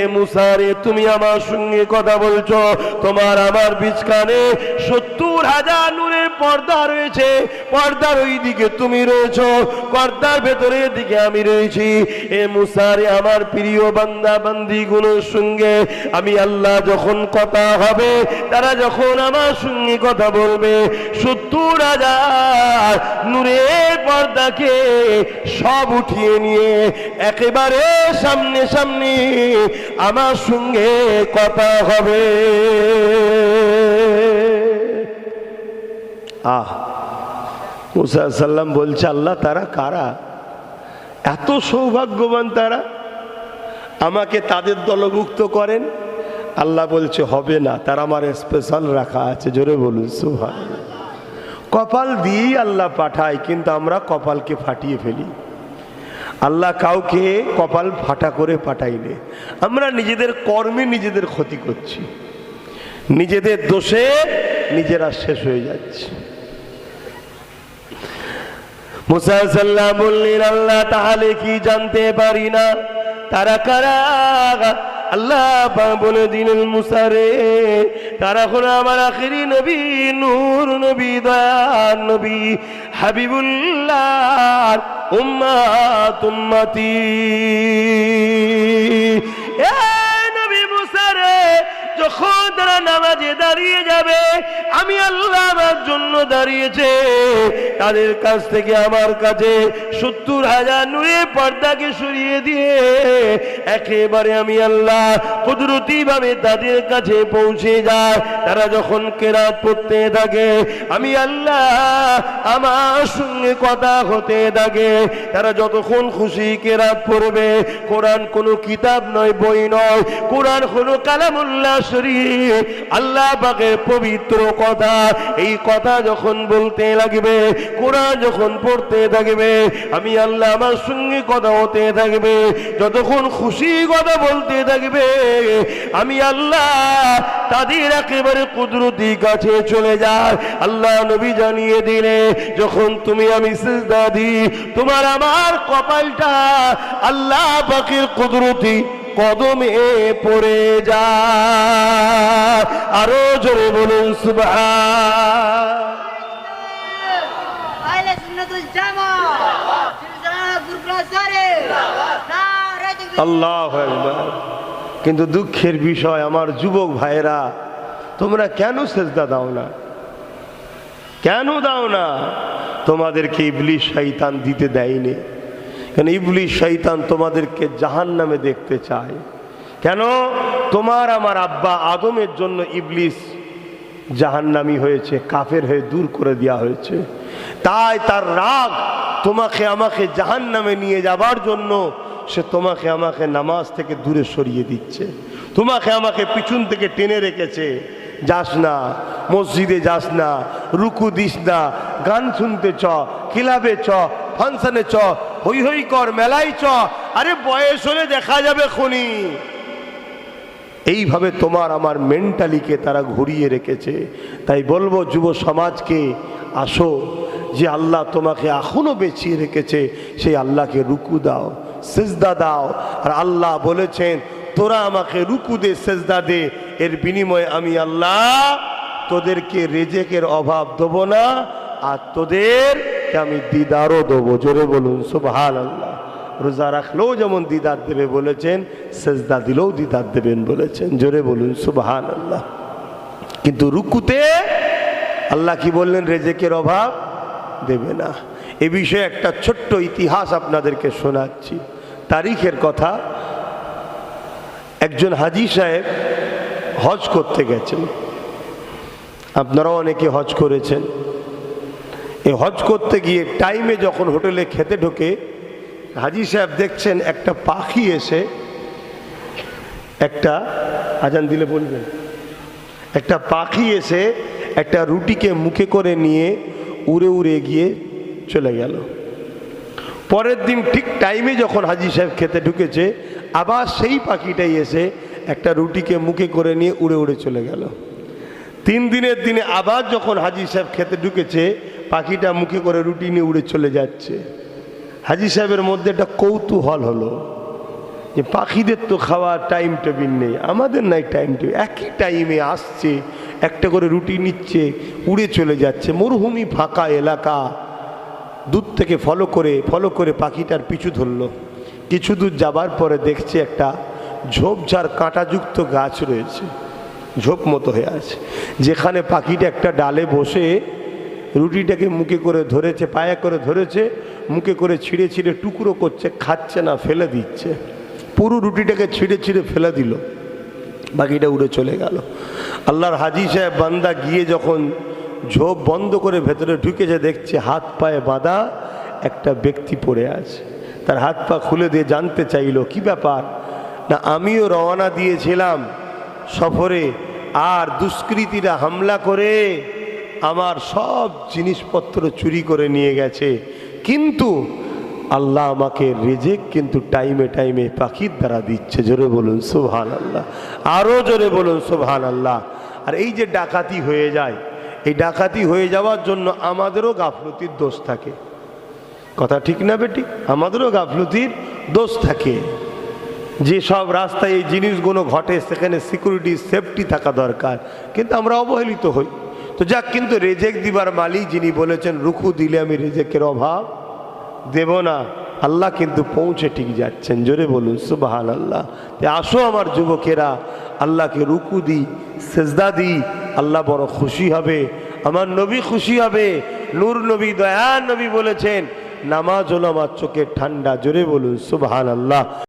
এ মুসারে তুমি আমার সঙ্গে কথা বলছো, তোমার আমার বিচকানে 70,000 নূরের পর্দা রয়েছে, পর্দার ওই দিকে তুমি রয়েছো, পর্দার ভেতরের দিকে আমি রয়েছি। এ মুসারে আমার প্রিয় বান্দা বান্দিগুলোর সঙ্গে আমি আল্লাহ যখন কথা হবে, তারা যখন আমার সঙ্গে কথা বলবে, 70,000 নূরের পর্দাকে সব উঠিয়ে নিয়ে একেবারে সামনে সামনে আমার সঙ্গে কথা হবে। মুসা সাল্লাম বলছে, আল্লাহ তারা কারা? এত সৌভাগ্যবান তারা, আমাকে তাদের দলভুক্ত করেন। আল্লাহ বলছে হবে না, তারা আমার স্পেশাল রাখা আছে। জোরে বলুন সুবহানাল্লাহ। কপাল দিয়েই আল্লাহ পাঠায়, কিন্তু আমরা কপালকে ফাটিয়ে ফেলি। আল্লাহ কাউকে কপাল ফাটা করে পাঠাইলে আমরা নিজেদের কর্মে নিজেদের ক্ষতি করছি, নিজেদের দোষে নিজেরা শেষ হয়ে যাচ্ছে। মুসা সাল্লাম বললেন, আল্লাহ তাহলে কি জানতে পারি না তারা কারা? আল্লাহ বলে দিলেন, মুসা রে, তারা হলো আমার আখিরি নবী, নূর নবী, দয়ার নবী, হাবিবুল্লাহ, উম্মাত উম্মতি। এ নবী মুসা রে, যখন তারা নামাজে দাঁড়িয়ে যাবে, আমি আল্লাহ আমার জন্য দাঁড়িয়েছে, তাদের কাছ থেকে আমার কাছে 70,000 নূরের পর্দাকে সরিয়ে দিয়ে একেবারে আমি আল্লাহ কুদরতি ভাবে তাদের কাছে পৌঁছে যায়। তারা যখন কেরাত পড়তে থাকে, আমি আল্লাহ আমার সঙ্গে কথা হতে থাকে। তারা যতক্ষণ খুশি কেরাত পড়বে। কোরআন কোনো কিতাব নয়, বই নয়, কোরআন হলো কালামুল্লাহ শরীফ, আল্লাহ পাকের পবিত্র কথা। এই কথা যখন বলতে লাগবে, কোরআন যখন পড়তে থাকবে, আমি আল্লাহ আমার সঙ্গে কথা হতে থাকবে। যতক্ষণ খুশি কথা বলতে থাকবে, আমি আল্লাহ তাদের একেবারে কুদরতি কাছে চলে যায়। আল্লাহ নবী জানিয়ে দিলে, যখন তুমি আমি সিজদা দিই, তোমার আমার কপালটা আল্লাহ পাকের কুদরতি কদমে পড়ে যায়। আরো জোরে বলুন সুবহান। আল্লাহু আকবার। কিন্তু দুঃখের বিষয়, আমার যুবক ভাইরা, তোমরা কেন সিজদা দাও না? কেন দাও না? তোমাদেরকে ইবলিস শয়তান দিতে দেয়নি। কেন? ইবলিস শয়তান তোমাদেরকে জাহান্নামে দেখতে চায়। কেন? তোমার আমার আব্বা আদমের জন্য ইবলিস জাহান্নামী হয়েছে, কাফের হয়ে দূর করে দেওয়া হয়েছে। তাই তার রাগ তোমাকে আমাকে জাহান্নামে নিয়ে যাবার জন্য সে তোমাকে আমাকে নামাজ থেকে দূরে সরিয়ে দিচ্ছে, তোমাকে আমাকে পিছন থেকে টেনে রেখেছে। যাস না, মসজিদে যাস না, রুকু দিস না, গান শুনতে চ, ক্লাবে চ, ফাংশনে চ, হই হই কর, মেলায় চ, আরে বয়স হলে দেখা যাবে খুনি। এইভাবে তোমার আমার মেন্টালিকে তারা ঘুরিয়ে রেখেছে। তাই বলবো যুব সমাজকে, আসো, যে আল্লাহ তোমাকে এখনো বেঁচিয়ে রেখেছে, সেই আল্লাহকে রুকু দাও, সিজদা দাও। আর আল্লাহ বলেছেন, তোরা আমাকে রুকু দে, সিজদা দে, এর বিনিময়ে আমি আল্লাহ তোদেরকে রিজিকের অভাব দেবো না, আর তোদেরকে আমি দিদারও দেবো। জোরে বলুন সুবহানাল্লাহ। রোজা রাখলেও যেমন দিদার দেবে বলেছেন, সিজদা দিলেও দিদার দেবেন বলেছেন। জোরে বলুন সুবহানাল্লাহ। কিন্তু রুকুতে আল্লাহ কি বললেন? রিজিকের অভাব দেবে না। এ বিষয়ে একটা ছোট্ট ইতিহাস আপনাদেরকে শোনাচ্ছি, তারিখের কথা। একজন হাজি সাহেব হজ করতে গেছেন। আপনারাও অনেকে হজ করেছেন। এই হজ করতে গিয়ে টাইমে যখন হোটেলে খেতে ঢোকে, হাজি সাহেব দেখছেন একটা পাখি এসে একটা, আজান দিলে বলবেন, একটা পাখি এসে একটা রুটিকে মুখে করে নিয়ে উড়ে উড়ে গিয়ে চলে গেল। পরের দিন ঠিক টাইমে যখন হাজি সাহেব খেতে ঢুকেছে, আবার সেই পাখিটাই এসে একটা রুটিকে মুখে করে নিয়ে উড়ে উড়ে চলে গেল। 3 দিনের দিনে আবার যখন হাজি সাহেব খেতে ঢুকেছে, পাখিটা মুখে করে রুটি নিয়ে উড়ে চলে যাচ্ছে। হাজি সাহেবের মধ্যে একটা কৌতূহল হলো যে পাখিদের তো খাওয়ার টাইম টেবিল নেই, আমাদের নাই টাইম টেবিল, একই টাইমে আসছে, একটা করে রুটি নিচ্ছে, উড়ে চলে যাচ্ছে। মরুভূমি ফাঁকা এলাকা, দূর থেকে ফলো করে পাখিটার পিছু ধরলো। কিছু দূর যাবার পরে দেখছে একটা ঝোপঝাড় কাঁটাযুক্ত গাছ রয়েছে, ঝোপ মতো হয়ে আছে, যেখানে পাখিটা একটা ডালে বসে রুটিটাকে মুখে করে ধরেছে, পায়ে করে ধরেছে, মুখে করে ছিঁড়ে ছিঁড়ে টুকরো করছে, খাচ্ছে না, ফেলে দিচ্ছে। পুরো রুটিটাকে ছিঁড়ে ছিঁড়ে ফেলে দিল, পাখিটা উড়ে চলে গেল। আল্লাহর হাজি সাহেব বান্দা গিয়ে যখন ঝোপ বন্ধ করে ভেতরে ঢুকেছে, দেখছে হাত পায়ে বাঁধা একটা ব্যক্তি পড়ে আছে। তার হাত পা খুলে দিয়ে জানতে চাইল কি ব্যাপার। না, আমিও রওনা দিয়েছিলাম সফরে, আর দুষ্কৃতীরা হামলা করে আমার সব জিনিসপত্র চুরি করে নিয়ে গেছে, কিন্তু আল্লাহ আমাকে রিজিক কিন্তু টাইমে টাইমে পাখির দ্বারা দিচ্ছে। জোরে বলুন সুবহানাল্লাহ, আরো জোরে বলুন সুবহানাল্লাহ। আর এই যে ডাকাতি হয়ে যায়, এই ডাকাতি হয়ে যাওয়ার জন্য আমাদেরও গাফলতির দোষ থাকে। কথা ঠিক না বেটি? আমাদেরও গাফলতির দোষ থাকে। যে সব রাস্তায় এই জিনিসগুলো ঘটে সেখানে সিকিউরিটি সেফটি থাকা দরকার, কিন্তু আমরা অবহেলিত হই। তো যাক, কিন্তু রেজেক দিবার মালিক যিনি বলেছেন রুকু দিলে আমি রেজেকের অভাব দেব না, আল্লাহ কিন্তু পৌঁছে ঠিক যাচ্ছেন। জোরে বলুন সুবহানাল্লাহ। আসো আমার যুবকেরা, আল্লাহকে রুকু দিই, সেজদা দিই, আল্লাহ বড় খুশি হবে, আমার নবী খুশি হবে। নূর নবী, দয়ার নবী বলেছেন নামাজ হলো আমার চোখের ঠান্ডা। জোরে বলুন সুবহানাল্লাহ।